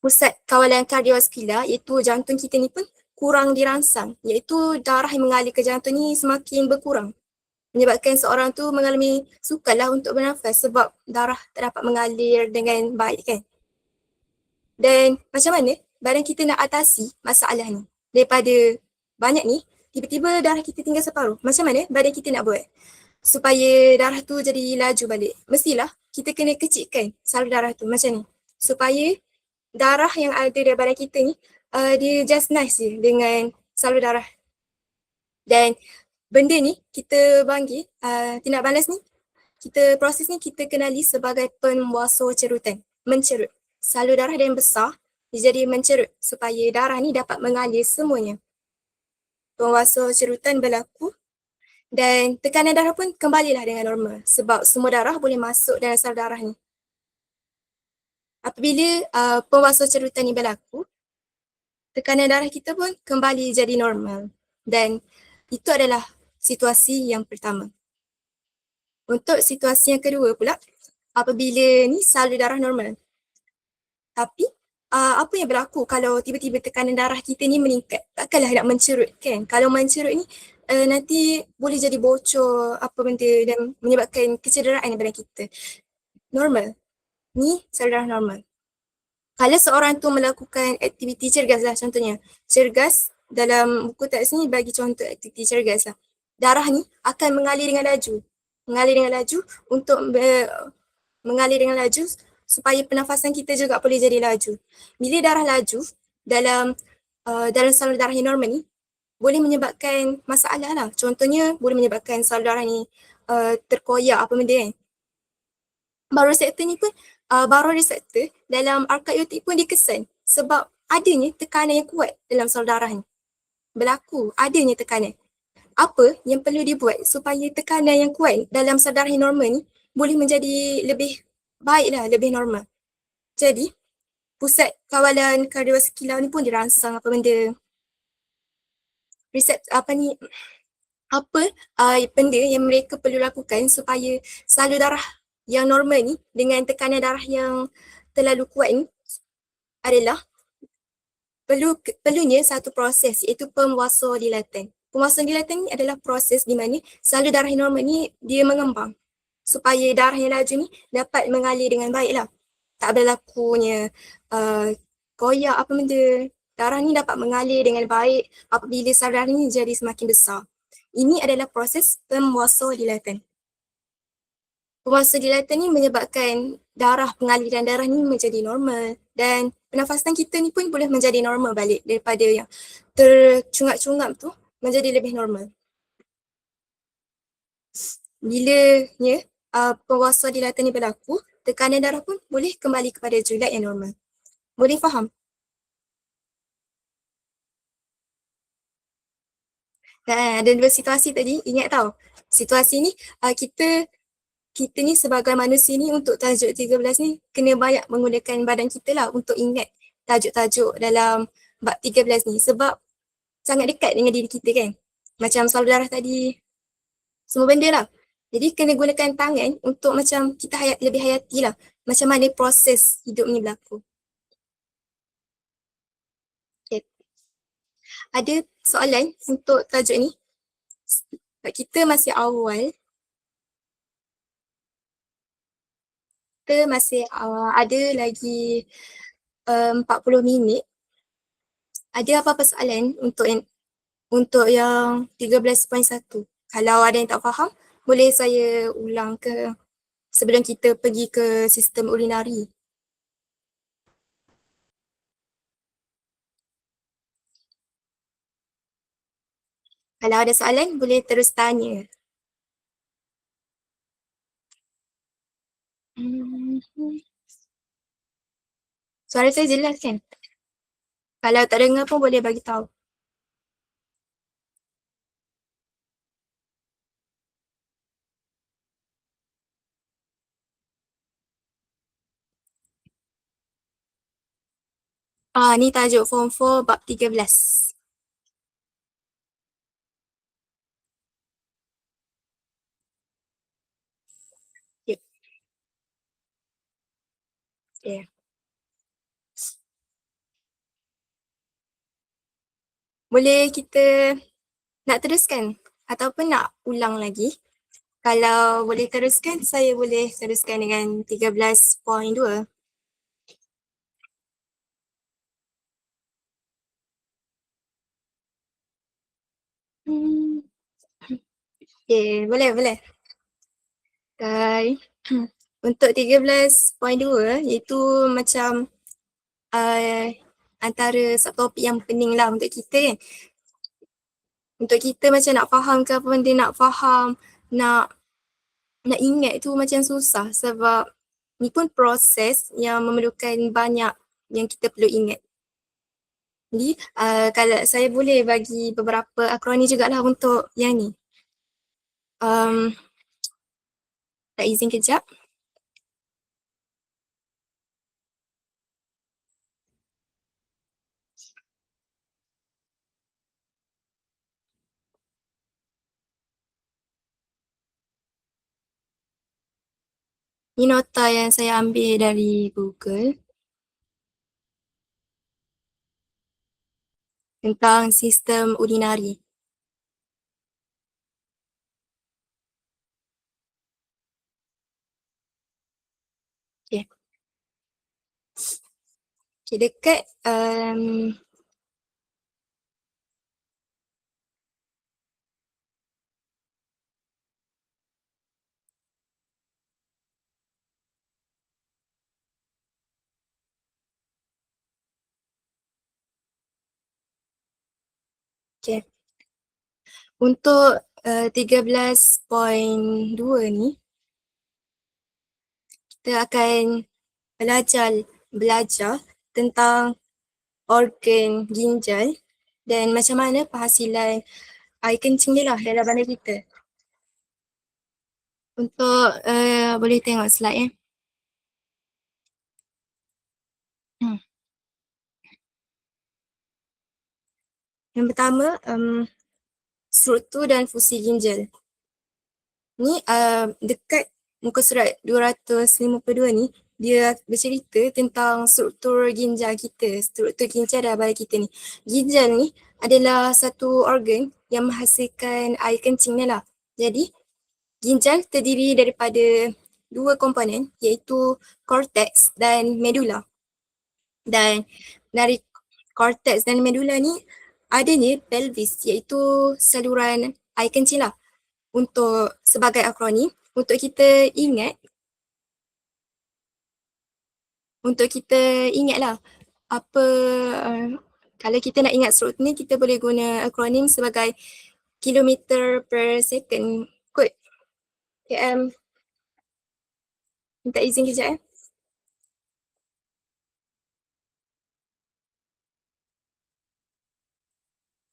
pusat kawalan kardiovaskular iaitu jantung kita ni pun kurang dirangsang, iaitu darah yang mengalir ke jantung ni semakin berkurang. Menyebabkan seorang tu mengalami sukarlah untuk bernafas sebab darah tak dapat mengalir dengan baik kan. Dan macam mana badan kita nak atasi masalah ni? Daripada banyak ni, tiba-tiba darah kita tinggal separuh. Macam mana badan kita nak buat supaya darah tu jadi laju balik? Mestilah kita kena kecilkan salur darah tu macam ni. Supaya darah yang ada dalam badan kita ni dia just nice je dengan salur darah. Dan benda ni kita panggil, tindak balas ni, proses ni kita kenali sebagai penwasocerutan, mencerut. Salur darah yang besar dia jadi mencerut supaya darah ni dapat mengalir semuanya. Penwasocerutan berlaku dan tekanan darah pun kembalilah dengan normal sebab semua darah boleh masuk dalam salur darah ni. Apabila penwasocerutan ni berlaku, tekanan darah kita pun kembali jadi normal dan itu adalah situasi yang pertama. Untuk situasi yang kedua pula, apabila ni salur darah normal. Tapi apa yang berlaku kalau tiba-tiba tekanan darah kita ni meningkat? Takkanlah nak mencerut kan? Kalau mencerut ni nanti boleh jadi bocor apa benda dan menyebabkan kecederaan badan kita. Normal. Ni salur darah normal. Kalau seorang tu melakukan aktiviti cergas lah contohnya. Cergas dalam buku teks ni bagi contoh aktiviti cergas lah. Darah ni akan mengalir dengan laju. Mengalir dengan laju supaya pernafasan kita juga boleh jadi laju. Bila darah laju dalam salur darah yang normal ni, boleh menyebabkan masalah lah. Contohnya boleh menyebabkan salur darah ni terkoyak apa benda kan. Baroreseptor dalam arka aortik pun dikesan sebab adanya tekanan yang kuat dalam salur darah ni. Berlaku adanya tekanan. Apa yang perlu dibuat supaya tekanan yang kuat dalam salur darah yang normal ni boleh menjadi lebih baik lah, lebih normal. Jadi, pusat kawalan kardiovaskular ni pun dirangsang apa benda apa benda yang mereka perlu lakukan supaya salur darah yang normal ni dengan tekanan darah yang terlalu kuat ni adalah perlunya satu proses iaitu pemvasodilatan. Pemvasodilatan ni adalah proses di mana salur darah yang normal ni dia mengembang supaya darah yang laju ni dapat mengalir dengan baik lah. Tak berlakunya koyak apa benda. Darah ni dapat mengalir dengan baik apabila salur darah ni jadi semakin besar. Ini adalah proses pemvasodilatan. Pemvasodilatan ni menyebabkan pengaliran darah ni menjadi normal dan pernafasan kita ni pun boleh menjadi normal balik daripada yang tercungap-cungap tu menjadi lebih normal. Bilanya pemvasodilatan ni berlaku, tekanan darah pun boleh kembali kepada julat yang normal. Boleh faham? Ada dua situasi tadi, ingat tau. Situasi ni kita ni sebagai manusia ni untuk tajuk 13 ni kena banyak menggunakan badan kita lah untuk ingat tajuk-tajuk dalam bab 13 ni sebab sangat dekat dengan diri kita kan. Macam salur darah tadi, semua benda lah. Jadi kena gunakan tangan untuk macam kita lebih hayati lah macam mana proses hidup ni berlaku. Okay. Ada soalan untuk tajuk ni? Kita masih awal. Kita masih ada lagi 40 minit. Ada apa-apa soalan untuk yang 13.1? Kalau ada yang tak faham, boleh saya ulang ke sebelum kita pergi ke sistem urinari. Kalau ada soalan, boleh terus tanya. Suara saya jelas kan? Kalau tak dengar pun boleh bagi tahu. Ni tajuk form 4 bab 13. Yep. Okay. Boleh kita nak teruskan ataupun nak ulang lagi? Kalau boleh teruskan, saya boleh teruskan dengan 13.2. Okay, boleh. Okay. Untuk 13.2 iaitu macam antara subtopik yang pening lah untuk kita kan. Untuk kita macam nak faham ke apa benda nak faham, nak ingat tu macam susah sebab ni pun proses yang memerlukan banyak yang kita perlu ingat. Jadi kalau saya boleh bagi beberapa akronim jugalah untuk yang ni. Tak izin kejap. Ni nota yang saya ambil dari Google tentang sistem urinari. Okay. Okay, dekat okay. Untuk 13.2 ni kita akan belajar tentang organ ginjal dan macam mana penghasilan air kencing dia lah dalam badan kita. Untuk boleh tengok slide ya. Yang pertama, struktur dan fungsi ginjal. Ni dekat muka surat 252 ni, dia bercerita tentang struktur ginjal kita, struktur ginjal dalam badan kita ni. Ginjal ni adalah satu organ yang menghasilkan air kencing ni lah. Jadi, ginjal terdiri daripada dua komponen iaitu cortex dan medula. Dan dari cortex dan medula ni adanya pelvis iaitu saluran air kencing lah. Untuk sebagai akronim, untuk kita ingatlah apa kalau kita nak ingat struktur ni kita boleh guna akronim sebagai kilometer per second kot. km. Minta izin kejap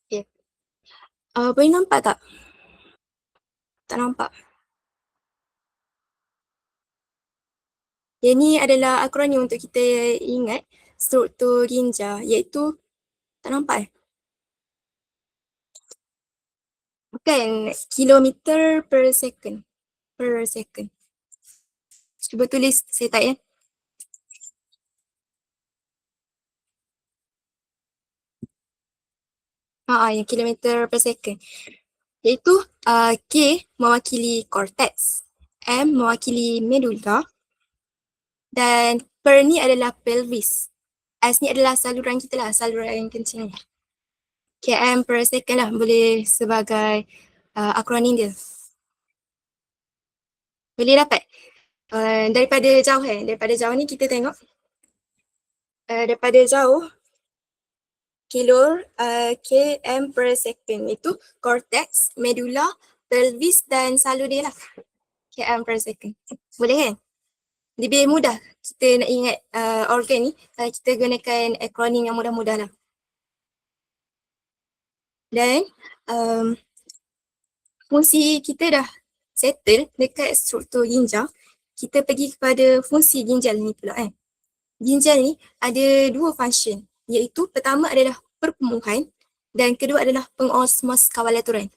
Okay. Boleh nampak tak? Tak nampak. Yang ni adalah akronim untuk kita ingat struktur ginjal iaitu tak nampak Bukan kilometer per second. Per second. Cuba tulis saya tak ya. Yang kilometer per second. Iaitu K mewakili cortex, M mewakili medula dan per ni adalah pelvis. S ni adalah saluran kita lah, saluran kencing. km per second lah boleh sebagai akronim dia. Boleh dapat? Daripada jauh daripada jauh ni kita tengok. Daripada jauh km per second itu cortex, medula, pelvis dan salur dia lah. km per second. Boleh kan? Lebih mudah kita nak ingat organ ni kalau kita gunakan akronim yang mudah-mudah lah. Dan fungsi kita dah settle dekat struktur ginjal, kita pergi kepada fungsi ginjal ni pula kan. Ginjal ni ada dua function, iaitu pertama adalah perpumuhan dan kedua adalah pengosmos kawalaturan.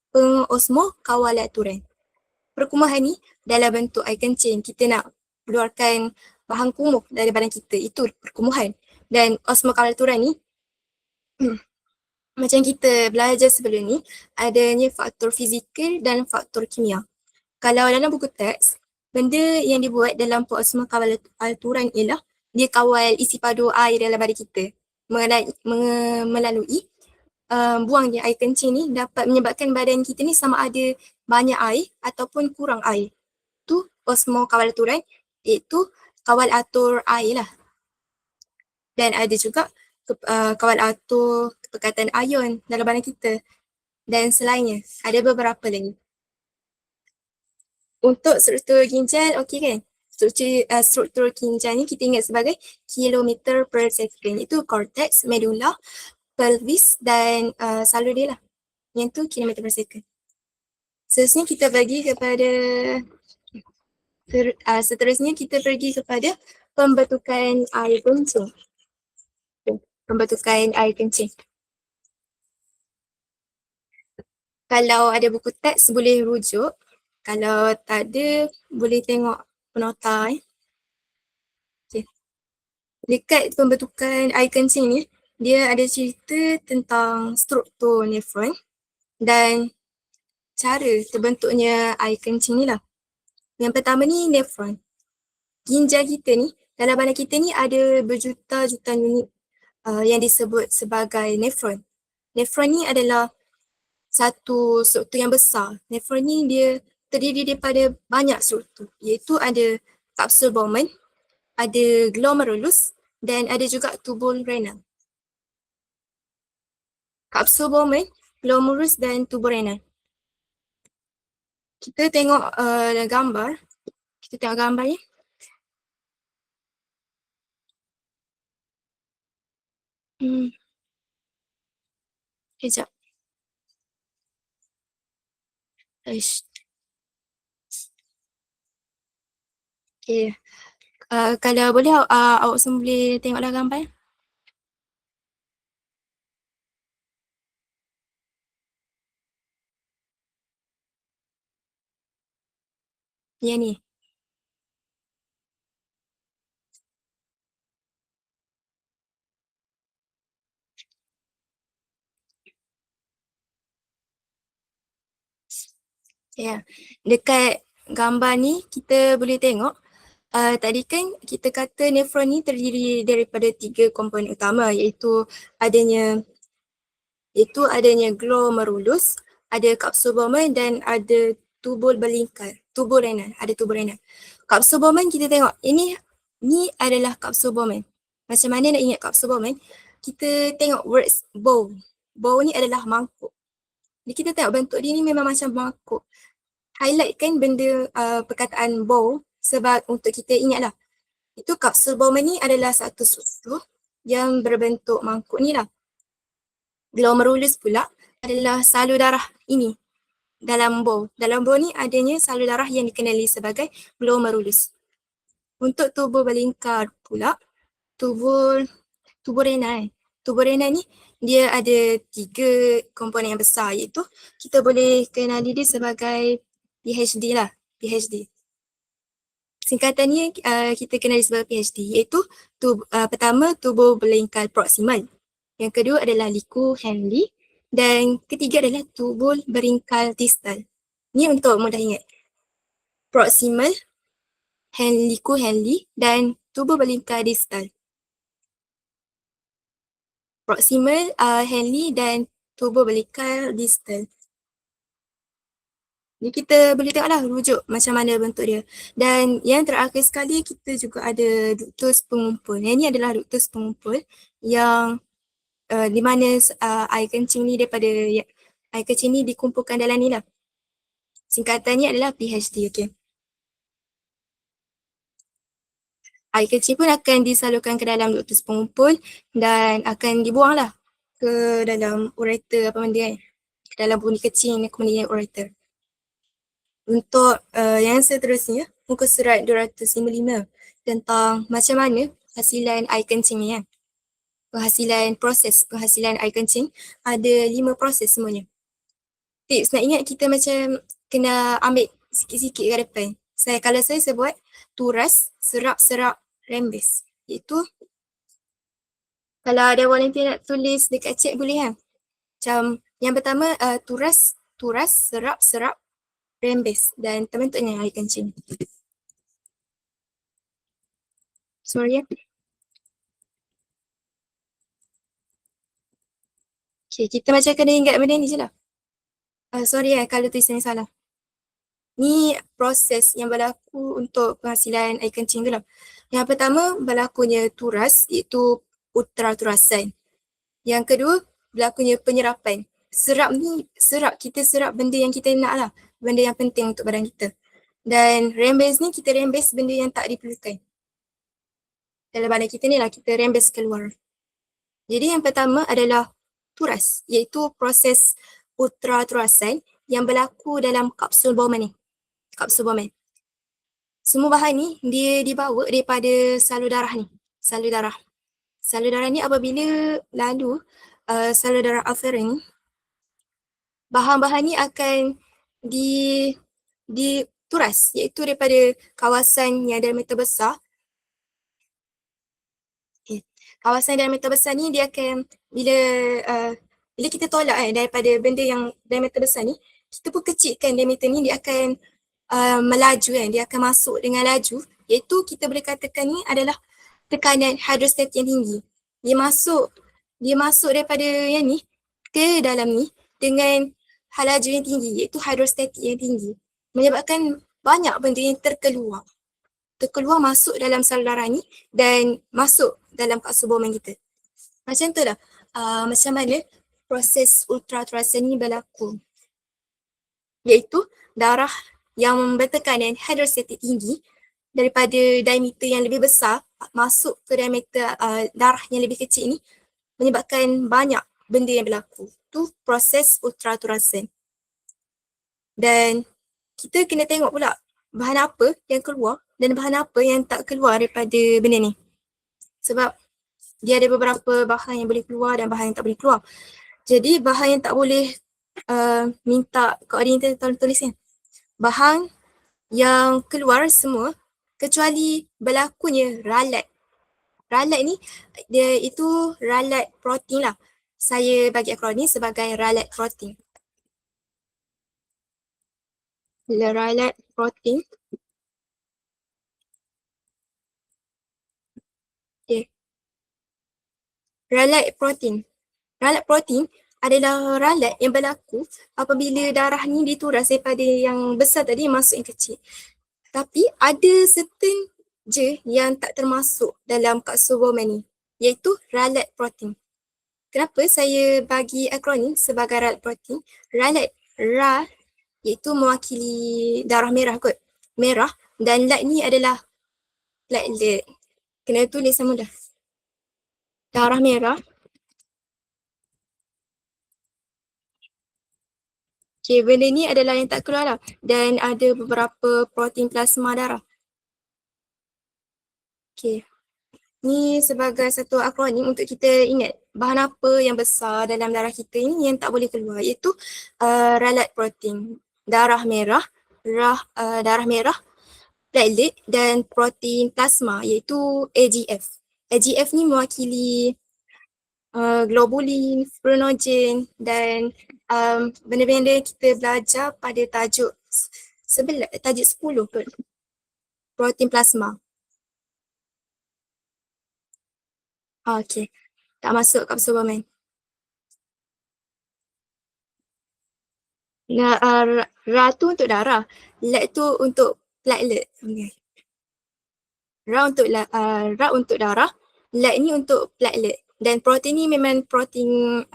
Pengosmos kawalaturan. Perpumuhan ni dalam bentuk air kencing, kita nak keluarkan bahan kumuh dari badan kita, itu perkumuhan. Dan osmos kawalaturan ni macam kita belajar sebelum ni, adanya faktor fizikal dan faktor kimia. Kalau dalam buku teks, benda yang dibuat dalam osmos kawalaturan ialah dia kawal isi padu air dalam badan kita. Melalui buangnya air kencing ni dapat menyebabkan badan kita ni sama ada banyak air ataupun kurang air. Tu osmos kawalaturan, iaitu kawal atur air lah. Dan ada juga kawal atur kepekatan ion dalam badan kita dan selainnya. Ada beberapa lagi. Untuk struktur ginjal, okey kan? Struktur ginjal ni kita ingat sebagai kilometer per second. Itu cortex, medula, pelvis dan salur dia lah. Yang tu kilometer per second. Seterusnya kita pergi kepada pembentukan air kencing. Pembentukan air kencing. Kalau ada buku teks boleh rujuk. Kalau tak ada boleh tengok penota. Okay. Dekat pembentukan air kencing ni, dia ada cerita tentang struktur nefron dan cara terbentuknya air kencing ni lah. Yang pertama ni nefron. Ginjal kita ni, dalam badan kita ni ada berjuta-juta unit yang disebut sebagai nefron. Nefron ni adalah satu struktur yang besar. Nefron ni dia terdiri daripada banyak struktur, iaitu ada kapsul Bowman, ada glomerulus dan ada juga tubul renal. Kapsul Bowman, glomerulus dan tubul renal. Kita tengok gambar. Kita tengok gambar ni. Sekejap. Okay. Kalau boleh awak semua boleh tengoklah gambar. Yang ni. Ya. Dekat gambar ni kita boleh tengok tadi kan kita kata nefron ni terdiri daripada 3 komponen utama iaitu adanya glomerulus, ada kapsul Bowman dan ada tubul berlingkar, tubul renal, ada tubul renal. Kapsul Bowman kita tengok, ni adalah kapsul Bowman. Macam mana nak ingat kapsul Bowman? Kita tengok words bowl. Bowl ni adalah mangkuk. Jadi kita tengok bentuk dia ni memang macam mangkuk. Highlight kan benda perkataan bowl sebab untuk kita ingat lah. Itu kapsul Bowman ni adalah satu struktur yang berbentuk mangkuk ni lah. Glomerulus pula adalah salur darah ini dalam bowl. Dalam bowl ni adanya salur darah yang dikenali sebagai glomerulus. Untuk tubul berlingkar pula, tubul renal. Tubul renal ni dia ada 3 komponen yang besar iaitu kita boleh kenali dia sebagai PhD lah, PhD. Singkatannya kita kenali sebagai PhD iaitu pertama tubul berlingkar proximal. Yang kedua adalah liku Henle dan ketiga adalah tubul berlingkar distal. Ni untuk mudah ingat. Proximal, liku Henle dan tubul berlingkar distal. Proximal, Henle dan tubul berlingkar distal. Jadi kita boleh tengoklah rujuk macam mana bentuk dia. Dan yang terakhir sekali kita juga ada ductus pengumpul. Yang ni adalah ductus pengumpul yang di mana air kencing ni air kencing ni dikumpulkan dalam ni lah. Singkatannya adalah PhD, okay. Air kencing pun akan disalurkan ke dalam ductus pengumpul dan akan dibuang lah ke dalam ureter apa benda kan. Ke dalam bunyi kecil kemudian ureter. Untuk yang seterusnya, muka surat 255 tentang macam mana hasilan air kencing ni kan. Proses penghasilan air kencing ada 5 proses semuanya. Tips nak ingat kita macam kena ambil sikit-sikit ke depan. Kalau saya buat turas, serap, rembes. Iaitu kalau ada volunteer nak tulis dekat chat boleh kan. Macam yang pertama turas, serap, rembes dan terbentuknya air kencing. Sorry ya. Okay, kita macam kena ingat benda ni je lah. Sorry kalau tulisan salah. Ni proses yang berlaku untuk penghasilan air kencing tu lah. Yang pertama berlakunya turas iaitu ultraturasan. Yang kedua berlakunya penyerapan. Kita serap benda yang kita nak lah. Benda yang penting untuk badan kita. Dan rembes ni kita rembes benda yang tak diperlukan. Dalam badan kita ni lah kita rembes keluar. Jadi yang pertama adalah turas iaitu proses ultraturasan yang berlaku dalam kapsul Bowman ni. Kapsul Bowman. Semua bahan ni dia dibawa daripada salur darah ni. Salur darah ni apabila lalu salur darah afferent, bahan-bahan ni akan dituras iaitu daripada kawasan yang diameter besar. Kawasan diameter besar ni dia akan bila kita tolak daripada benda yang diameter besar ni, kita pun kecilkan diameter ni, dia akan melaju kan, dia akan masuk dengan laju iaitu kita boleh katakan ni adalah tekanan hidrostatik yang tinggi. Dia masuk daripada yang ni ke dalam ni dengan laju yang tinggi iaitu hidrostatik yang tinggi. Menyebabkan banyak benda yang terkeluar masuk dalam salur darah ni dan masuk dalam kapsul Bowman kita. Macam tu lah macam mana proses ultraturasan ni berlaku. Iaitu darah yang bertekanan hidrostatik tinggi daripada diameter yang lebih besar masuk ke diameter darah yang lebih kecil ni menyebabkan banyak benda yang berlaku. Tu proses ultraturasan. Dan kita kena tengok pula bahan apa yang keluar dan bahan apa yang tak keluar daripada benda ni. Sebab dia ada beberapa bahan yang boleh keluar dan bahan yang tak boleh keluar. Jadi bahan yang tak boleh minta koordinator tolong tulis kan. Bahan yang keluar semua kecuali berlakunya ralat. Ralat ni dia itu ralat protein lah. Saya bagi akronim sebagai ralat protein. Ralat protein. Okay. Ralat protein. Ralat protein adalah ralat yang berlaku apabila darah ni dituras daripada yang besar tadi masuk yang kecil. Tapi ada certain je yang tak termasuk dalam kapsul ni, iaitu ralat protein. Kenapa saya bagi akronim sebagai ralat protein? Ralat, Ra iaitu mewakili darah merah kot. Merah dan lat ni adalah platelet. Kena tulis sama dah. Darah merah. Okay, benda ni adalah yang tak keluar lah. Dan ada beberapa protein plasma darah. Okay. Ni sebagai satu akronim untuk kita ingat bahan apa yang besar dalam darah kita ini yang tak boleh keluar, iaitu ralat protein, darah merah, darah merah, platelet dan protein plasma iaitu AGF. AGF ni mewakili globulin, fibrinogen dan benda-benda kita belajar pada tajuk 10 kot. Protein plasma. Okay, tak masuk kapsul bermain. Ra tu untuk darah, lat tu untuk platelet. Okay. Ra untuk darah, lat ni untuk platelet. Dan protein ni memang protein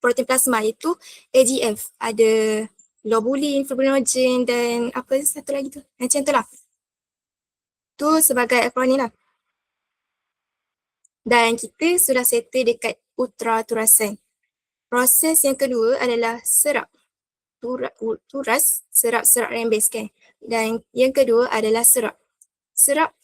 plasma itu AGF. Ada globulin, fibrinogen dan apa satu lagi tu. Macam tu lah. Tu sebagai akronim lah. Dan kita sudah settle dekat ultraturasan. Proses yang kedua adalah serap. Turas, serap rembes kan. Dan yang kedua adalah serap.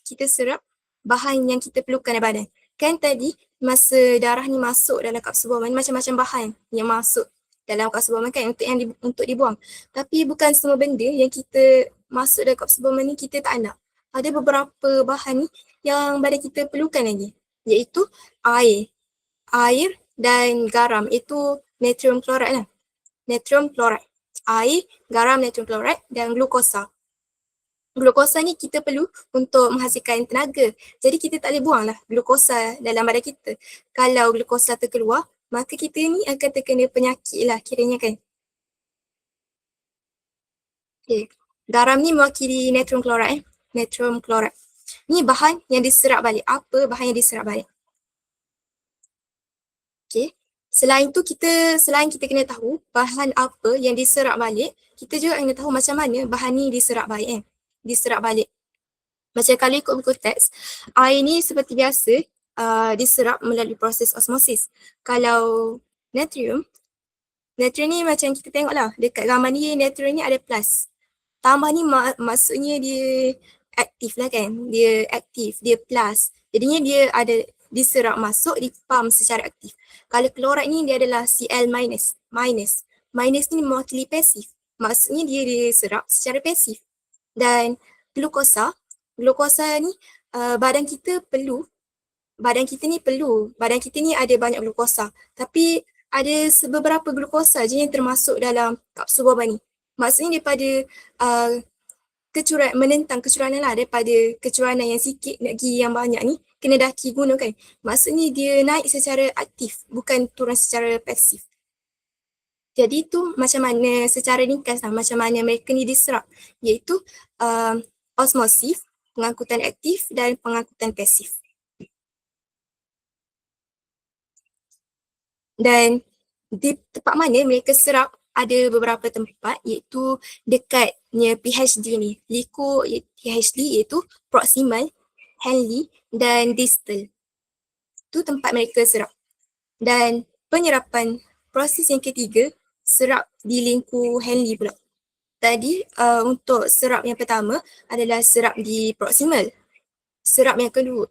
Kita serap bahan yang kita perlukan dalam badan. Kan tadi masa darah ni masuk dalam kapsul bomba ni macam-macam bahan yang masuk dalam kapsul bomba kan untuk dibuang. Tapi bukan semua benda yang kita masuk dalam kapsul bomba ni kita tak nak. Ada beberapa bahan ni yang badan kita perlukan lagi, iaitu air dan garam, itu natrium chloride lah. Natrium chloride. Air, garam, natrium chloride dan glukosa. Glukosa ni kita perlu untuk menghasilkan tenaga. Jadi kita tak boleh buang lah glukosa dalam badan kita. Kalau glukosa terkeluar, maka kita ni akan terkena penyakit lah kiranya kan. Okay. Garam ni mewakili natrium chloride. Natrium chloride. Ni bahan yang diserap balik. Apa bahan yang diserap balik? Okay. Selain kita kena tahu bahan apa yang diserap balik, kita juga kena tahu macam mana bahan ni diserap balik diserap balik. Macam kalau ikut buku teks, air ni seperti biasa diserap melalui proses osmosis. Kalau natrium ni macam kita tengok lah, dekat gambar ni natrium ni ada plus. Tambah ni maksudnya dia aktif lah kan, dia aktif, dia plus. Jadinya dia ada diserap masuk, dipam secara aktif. Kalau klorid ni dia adalah Cl-. Minus ni mewakili pasif. Maksudnya dia diserap secara pasif. Dan glukosa ni badan kita ni ada banyak glukosa. Tapi ada beberapa glukosa je yang termasuk dalam kapsul bomba ni. Maksudnya daripada menentang kecurangan lah, daripada kecurangan yang sikit nak pergi yang banyak ni, kena daki guna kan. Maksudnya dia naik secara aktif, bukan turun secara pasif. Jadi tu macam mana secara ringkas lah, macam mana mereka ni diserap, iaitu osmosis, pengangkutan aktif dan pengangkutan pasif. Dan di tempat mana mereka serap ada beberapa tempat, iaitu dekatnya PHD ni. Liku PHD iaitu proximal, Henle dan distal. Tu tempat mereka serap. Dan penyerapan proses yang ketiga, serap di lingku Henle pula. Tadi untuk serap yang pertama adalah serap di proximal. Serap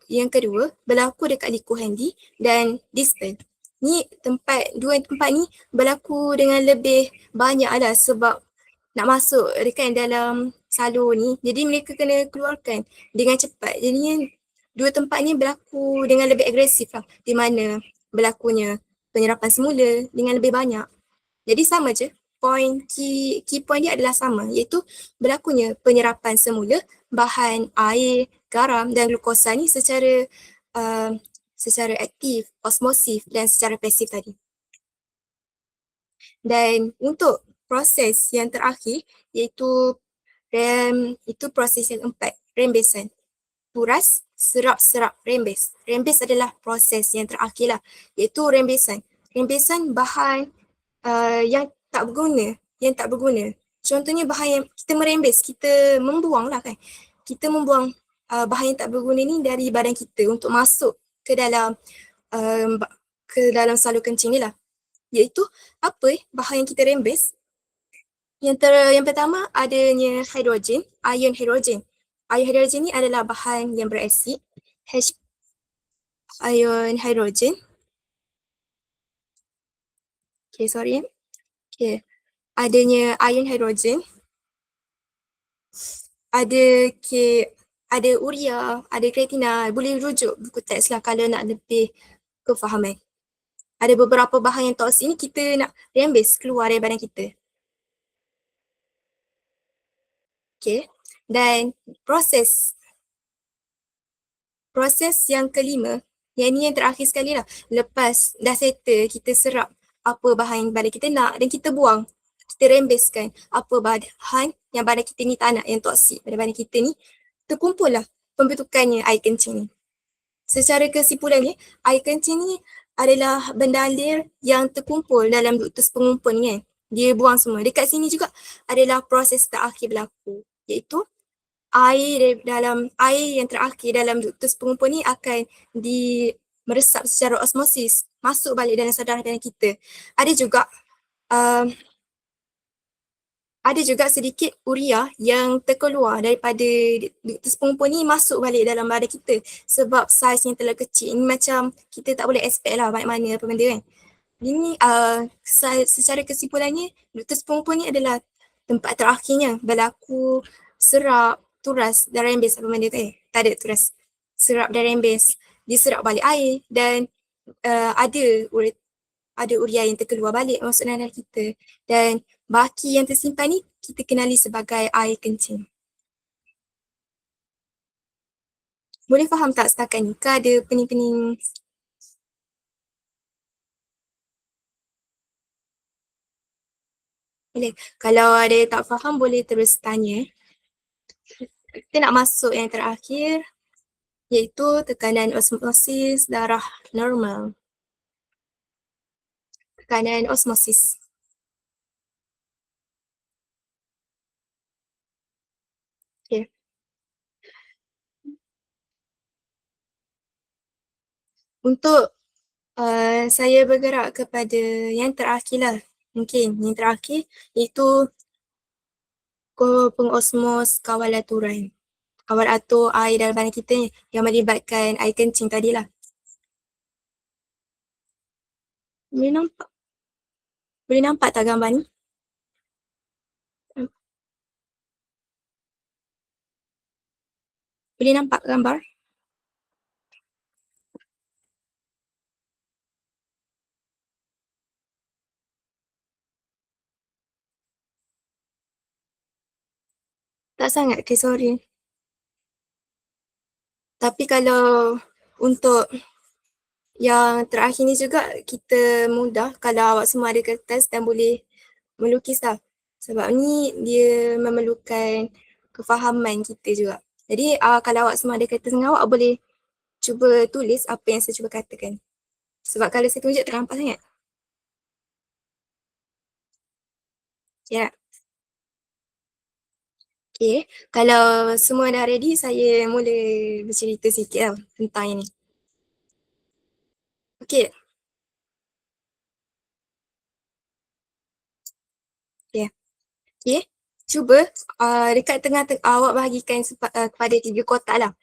yang kedua berlaku dekat liku handi dan distal. Ni dua tempat ni berlaku dengan lebih banyak lah sebab nak masuk dekat dalam salur ni. Jadi mereka kena keluarkan dengan cepat. Jadinya dua tempat ni berlaku dengan lebih agresif lah. Di mana berlakunya penyerapan semula dengan lebih banyak. Jadi sama je. Key point dia adalah sama, iaitu berlakunya penyerapan semula bahan air, garam dan glukosa ni secara aktif, osmosis dan secara pasif tadi. Dan untuk proses yang terakhir iaitu itu proses yang keempat, rembesan. Turas, serap, rembes. Rembes adalah proses yang terakhir lah, iaitu rembesan. Rembesan bahan yang tak berguna. Contohnya bahan yang kita merembes, kita membuang lah kan. Kita membuang bahan yang tak berguna ni dari badan kita untuk masuk ke dalam salur kencing ni lah. Iaitu apa bahan yang kita rembes? Yang pertama adanya hidrogen, ion hidrogen. Ion hidrogen ni adalah bahan yang berasid, ion hidrogen. Okay, sorry. Okay. Adanya ion hidrogen, ada urea, ada kreatina, boleh rujuk buku teks lah kalau nak lebih kefahaman. Ada beberapa bahan yang toksik ni kita nak rembes keluar dari badan kita. Okay, dan proses yang kelima, yang ni yang terakhir sekali lah, lepas dah settle kita serap apa bahan yang badan kita nak dan kita buang, kita rembeskan apa bahan yang badan kita ni tak nak, yang toksik pada badan kita ni, terkumpul lah pembentukannya air kencing ni. Secara kesimpulannya, air kencing ni adalah benda alir yang terkumpul dalam ductus pengumpul ni kan. Dia buang semua. Dekat sini juga adalah proses terakhir berlaku, iaitu air yang terakhir dalam ductus pengumpul ni akan meresap secara osmosis, masuk balik dalam saluran darah kita. Ada juga sedikit urea yang terkeluar daripada ductus pengumpul ni masuk balik dalam badan kita sebab saiz yang terlalu kecil. Ini macam kita tak boleh expect lah banyak mana apa benda kan. Ini secara kesimpulannya ductus pengumpul ni adalah tempat terakhirnya berlaku serap, turas dan rembes apa benda tu tak ada turas. Serap dan rembes, diserap balik air dan ada urea yang terkeluar balik masuk dalam darah kita dan baki yang tersimpan ni kita kenali sebagai air kencing. Boleh faham tak setakat ni? Ke ada pening-pening? Boleh. Kalau ada yang tak faham boleh terus tanya. Kita nak masuk yang terakhir iaitu tekanan osmosis darah normal. Tekanan osmosis. Okay. Untuk saya bergerak kepada yang terakhir lah. Mungkin yang terakhir iaitu pengosmos kawal aturan. Kawal atur air dalam badan kita yang melibatkan air kencing tadi lah. Boleh nampak tak gambar ni? Boleh nampak gambar? Tak sangat ke, sorry. Tapi kalau untuk yang terakhir ni juga kita mudah kalau awak semua ada kertas dan boleh melukis lah. Sebab ni dia memerlukan kefahaman kita juga. Jadi kalau awak semua ada kertas dengan awak boleh cuba tulis apa yang saya cuba katakan. Sebab kalau saya tunjuk ternampak sangat. Ya. Okay, kalau semua dah ready, saya mula bercerita sikit lah tentang ini. Okay. Okay. Okay, cuba dekat tengah-tengah awak bahagikan kepada 3 kotak lah.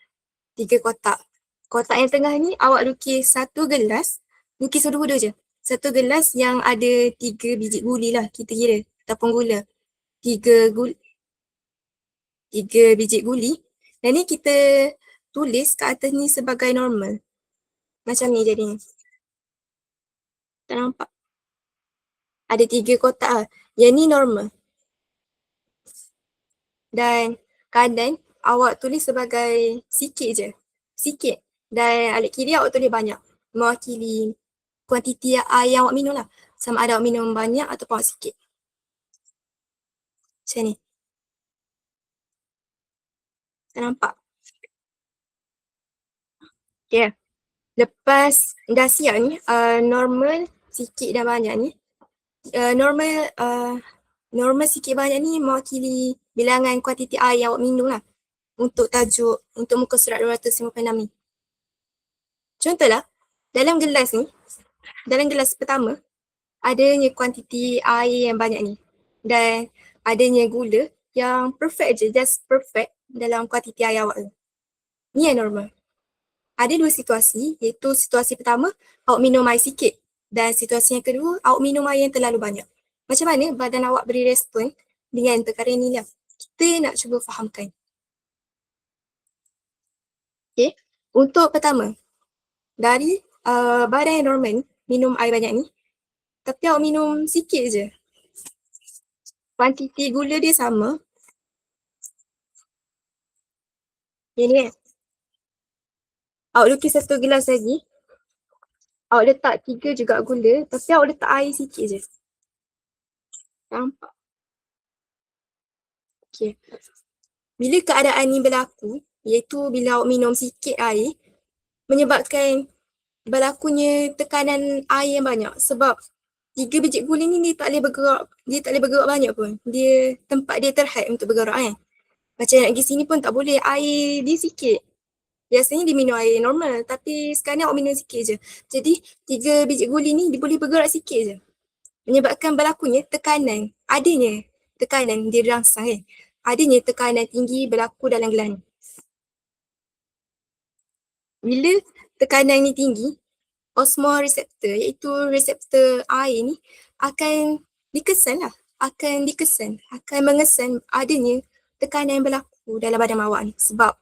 3 kotak. Kotak yang tengah ni awak lukis satu gelas, lukis dua-dua je. Satu gelas yang ada 3 biji guli lah kita kira, ataupun gula. 3 biji guli. Dan ni kita tulis kat atas ni sebagai normal. Macam ni jadinya. Tak nampak? Ada 3 kotak lah. Yang ni normal. Dan kanan awak tulis sebagai sikit je. Sikit. Dan alik kiri awak tulis banyak. Mewakili kuantiti air yang awak minum lah. Sama ada awak minum banyak ataupun awak sikit. Macam ni. Tak nampak? Okay. Lepas dah siap ni, normal, sikit dan banyak ni. Normal sikit banyak ni mewakili bilangan kuantiti air yang awak minum lah. Untuk tajuk, untuk muka surat 256 ni. Contohlah, dalam gelas ni, dalam gelas pertama, adanya kuantiti air yang banyak ni. Dan adanya gula yang perfect je, just perfect dalam kuantiti air awak tu. Ni yang normal. Ada 2 situasi, iaitu situasi pertama, awak minum air sikit. Dan situasi yang kedua, awak minum air yang terlalu banyak. Macam mana badan awak beri respon dengan perkara ni lah. Kita nak cuba fahamkan. Okay, untuk pertama, dari badan yang normal ni, minum air banyak ni, tapi awak minum sikit je. Kuantiti gula dia sama. Yang ni kan. Awak lukis satu gelas lagi. Awak letak 3 juga gula, tapi awak letak air sikit je. Nampak? Okay. Bila keadaan ni berlaku, iaitu bila awak minum sikit air, menyebabkan berlakunya tekanan air yang banyak. Sebab 3 biji gula ni dia tak boleh bergerak banyak pun. Tempat dia terhad untuk bergerak kan. Macam nak pergi sini pun tak boleh, air dia sikit. Biasanya dia minum air normal, tapi sekarang awak minum sikit je. Jadi 3 biji guli ni dia boleh bergerak sikit je. Menyebabkan berlakunya tekanan, adanya tekanan dia dirangsang kan. Adanya tekanan tinggi berlaku dalam gelas ni. Bila tekanan ni tinggi, osmoreseptor iaitu reseptor air ni akan dikesan, akan mengesan adanya tekanan yang berlaku dalam badan awak ni. Sebab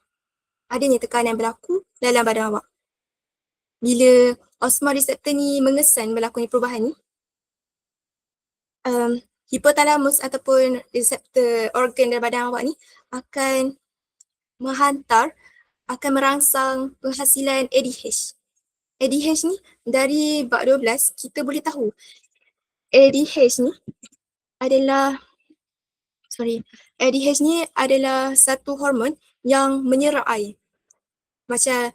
adanya tekanan berlaku dalam badan awak. Bila osmoreseptor ni mengesan berlakunya perubahan ni, hipotalamus ataupun reseptor organ dalam badan awak ni akan merangsang penghasilan ADH. ADH ni dari bab 12 kita boleh tahu ADH ni adalah satu hormon yang menyerap air. Macam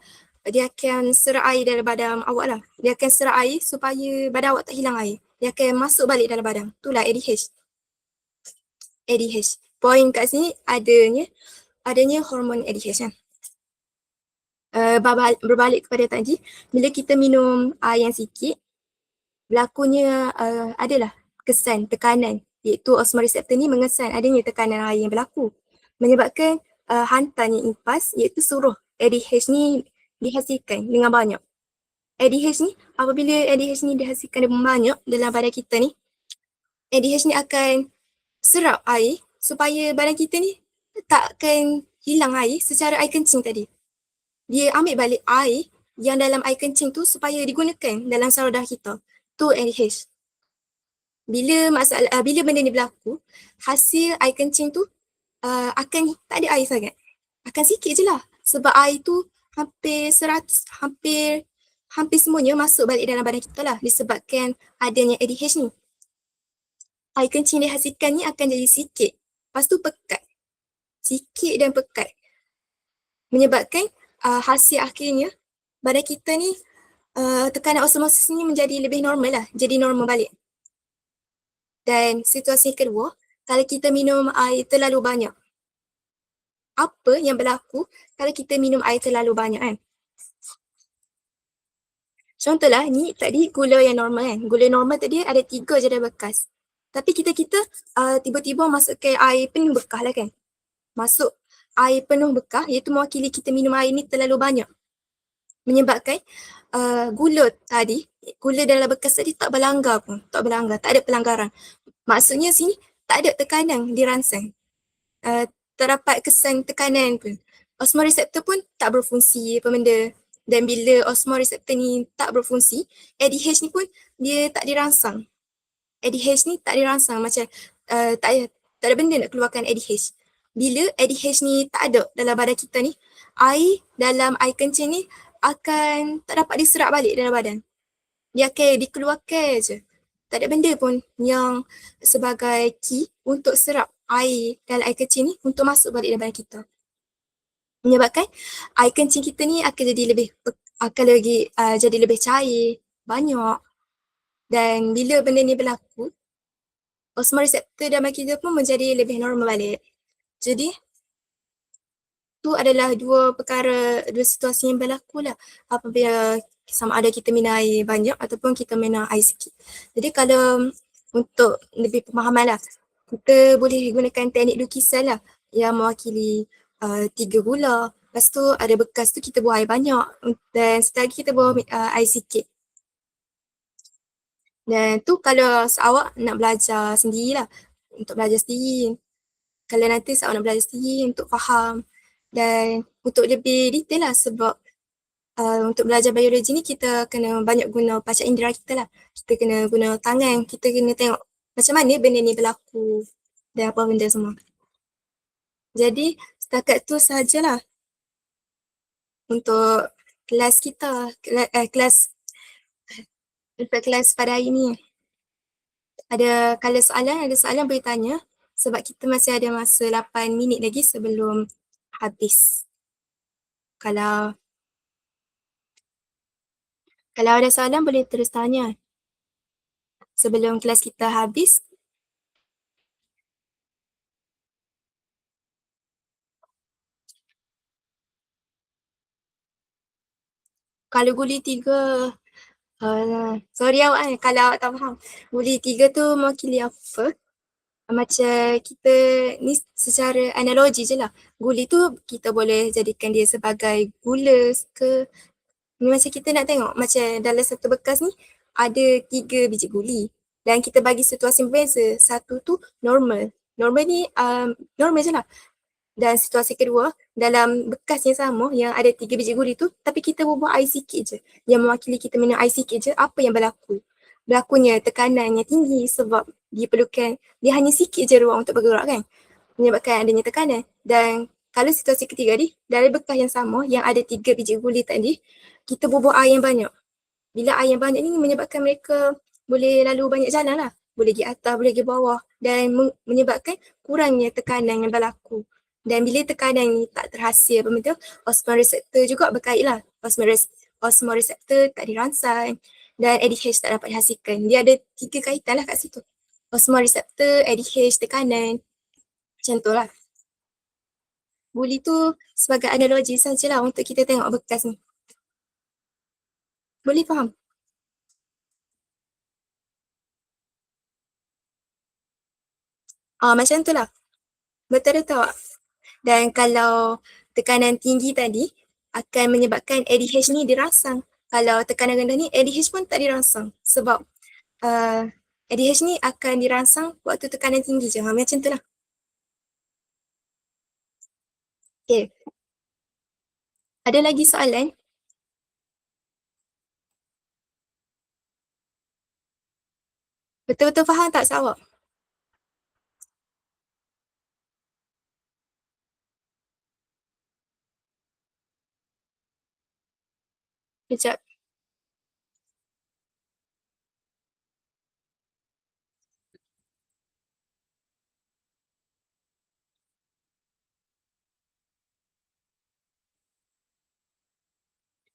dia akan serap air dalam badan awak lah. Dia akan serap air supaya badan awak tak hilang air. Dia akan masuk balik dalam badan. Itulah ADH. Poin kat sini adanya hormon ADH kan. Berbalik kepada tadi, bila kita minum air yang sikit, berlakunya adalah kesan tekanan, iaitu osmoreseptor ni mengesan adanya tekanan air yang berlaku. Menyebabkan hantarnya impas, iaitu suruh ADH ni dihasilkan dengan banyak. Apabila ADH ni dihasilkan dengan banyak dalam badan kita ni, ADH ni akan serap air supaya badan kita ni takkan hilang air secara air kencing tadi. Dia ambil balik air yang dalam air kencing tu supaya digunakan dalam saluran darah kita. Tu ADH. Bila benda ni berlaku, hasil air kencing tu akan tak ada air sangat. Akan sikit je lah. Sebab air tu hampir semuanya masuk balik dalam badan kita lah disebabkan adanya ADH ni. Air kencing dihasilkan ni akan jadi sikit. Lepas tu pekat. Sikit dan pekat. Menyebabkan hasil akhirnya badan kita ni tekanan osmosis ni menjadi lebih normal lah. Jadi normal balik. Dan situasi kedua, kalau kita minum air terlalu banyak. Apa yang berlaku kalau kita minum air terlalu banyak kan? Contohlah ni tadi gula yang normal kan. Gula normal tadi ada 3 je dah bekas. Tapi kita tiba-tiba masukkan air penuh bekah lah kan. Masuk air penuh bekah, iaitu mewakili kita minum air ni terlalu banyak. Menyebabkan gula dalam bekas tadi tak berlanggar pun, tak ada pelanggaran. Maksudnya sini tak ada tekanan dirangsang. Terdapat kesan tekanan pun. Osmoreseptor pun tak berfungsi apa benda. Dan bila osmoreseptor ni tak berfungsi, ADH ni pun dia tak dirangsang. ADH ni tak dirangsang macam tak ada benda nak keluarkan ADH. Bila ADH ni tak ada dalam badan kita ni, air dalam air kencing ni akan tak dapat diserap balik dalam badan. Dia akan dikeluarkan je. Tak ada benda pun yang sebagai key untuk serap air dalam air kencing ni untuk masuk balik dalam badan kita. Menyebabkan air kencing kita ni akan jadi lebih cair, banyak. Dan bila benda ni berlaku, osmoreseptor dalam kita pun menjadi lebih normal balik. Jadi, tu adalah dua situasi yang berlaku lah apabila sama ada kita minum air banyak ataupun kita minum air sikit. Jadi kalau untuk lebih pemahaman lah, kita boleh gunakan teknik lukisan lah yang mewakili 3 gula. Lepas tu ada bekas tu kita buang air banyak dan setelah kita buang air sikit. Dan tu kalau awak nak belajar sendirilah, untuk belajar sendiri. Kalau nanti awak nak belajar sendiri untuk faham. Dan untuk lebih detail lah sebab untuk belajar biologi ni kita kena banyak guna panca indera kita lah. Kita kena guna tangan, kita kena tengok macam mana benda ni berlaku dan apa benda semua. Jadi setakat tu sahajalah untuk kelas kita, untuk kelas pada hari ni. Kalau ada soalan boleh tanya sebab kita masih ada masa 8 minit lagi sebelum habis. Kalau ada soalan boleh terus tanya sebelum kelas kita habis. Kalau guli 3, sorry awak kalau awak tak faham. Guli 3 tu mewakili apa? Macam kita ni secara analogi je lah. Guli tu kita boleh jadikan dia sebagai gula ke. Macam kita nak tengok macam dalam satu bekas ni ada 3 biji guli. Dan kita bagi situasi berbeza. Satu tu normal. Normal ni normal je lah. Dan situasi kedua, dalam bekas yang sama yang ada 3 biji guli tu, tapi kita bubuh air sikit je. Yang mewakili kita minum air sikit je, apa yang berlaku? Berlakunya tekanan yang tinggi sebab dia hanya sikit je ruang untuk bergerak kan. Menyebabkan adanya tekanan. Dan kalau situasi ketiga ni, dari bekas yang sama yang ada 3 biji guli tadi, kita bubuh air yang banyak. Bila air yang banyak ni menyebabkan mereka boleh lalu banyak jalan lah. Boleh pergi atas, boleh pergi bawah dan menyebabkan kurangnya tekanan yang berlaku. Dan bila tekanan ni tak terhasil apa benda, osmoreseptor juga berkait lah. Osmoreseptor tak dirangsang dan ADH tak dapat dihasilkan. Dia ada 3 kaitan lah kat situ. Osmoreseptor, ADH, tekanan. Macam tu lah. Guli tu sebagai analogi sajalah untuk kita tengok bekas ni. Boleh faham? Macam tu lah. Betul tak? Dan kalau tekanan tinggi tadi akan menyebabkan ADH ni dirangsang. Kalau tekanan rendah ni ADH pun tak dirangsang sebab ADH ni akan dirangsang waktu tekanan tinggi je. Macam tu lah. Okay. Ada lagi soalan? Betul-betul faham tak awak? Kejap.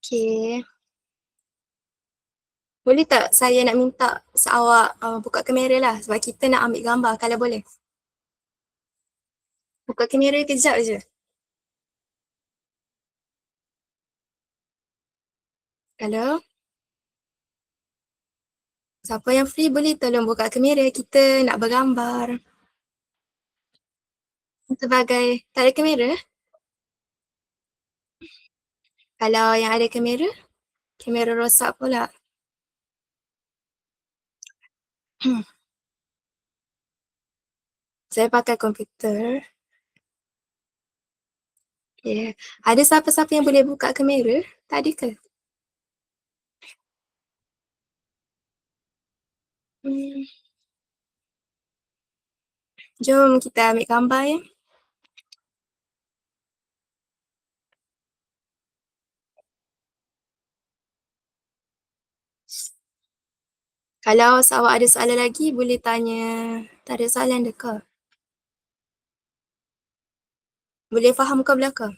Okay. Boleh tak saya nak minta awak buka kamera lah sebab kita nak ambil gambar kalau boleh. Buka kamera kejap je. Kalau Siapa yang free boleh tolong buka kamera, kita nak bergambar. Sebagai, tak ada kamera? Kalau yang ada kamera, kamera rosak pula. Saya pakai komputer. Yeah. Ada siapa-siapa yang boleh buka kamera? Tak ada ke? Jom kita ambil gambar ya. Kalau awak ada soalan lagi, boleh tanya. Tak ada soalan dekat. Boleh faham ke belakang?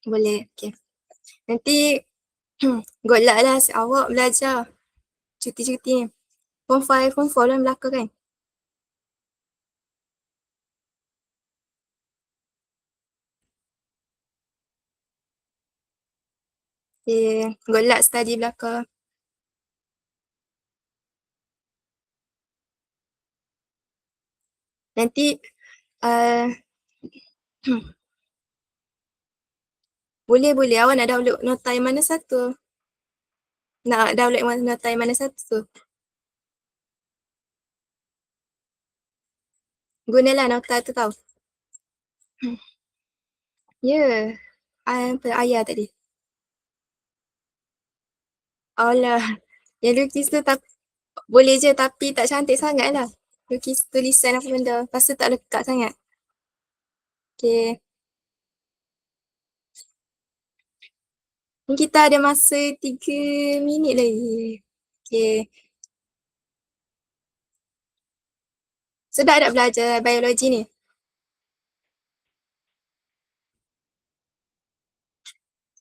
Boleh, okay. Nanti good luck lah awak belajar cuti-cuti ni. Form 5, Form 4 lah Melaka kan? Okay, good luck study Melaka. Nanti boleh awak nak download nota yang mana satu? Nak download nota yang mana satu? Gunalah nota tu tau. Ya, ayah tadi. Alah, yang lukis tu boleh je tapi tak cantik sangat lah. Lukis tulisan apa benda, lepas tu tak lekat sangat. Okay. Ni kita ada masa 3 minit lagi. Okay. Sedap tak belajar biologi ni?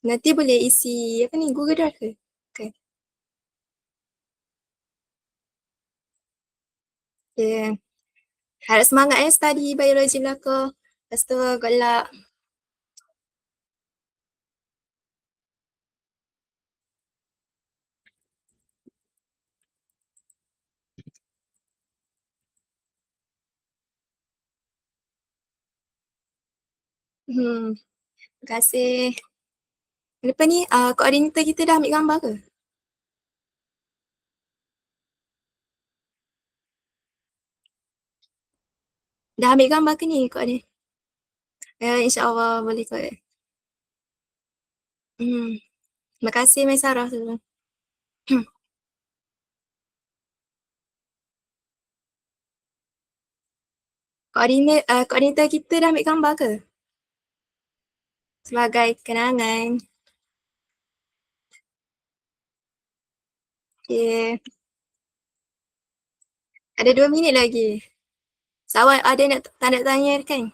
Nanti boleh isi apa ni, Google Drive ke? Okay. Okay. Harap semangat study biologi belaka. Lepas tu good luck. Terima kasih. Lepas ni koordinator kita dah ambil gambar ke? Dah ambil gambar ke ni koordinator? Ya, insyaAllah boleh kot. Terima kasih Maisarah tu. Koordinator kita dah ambil gambar ke? Sebagai kenangan. Okay. Ada 2 minit lagi. So, awak ada nak tanda tanya kan?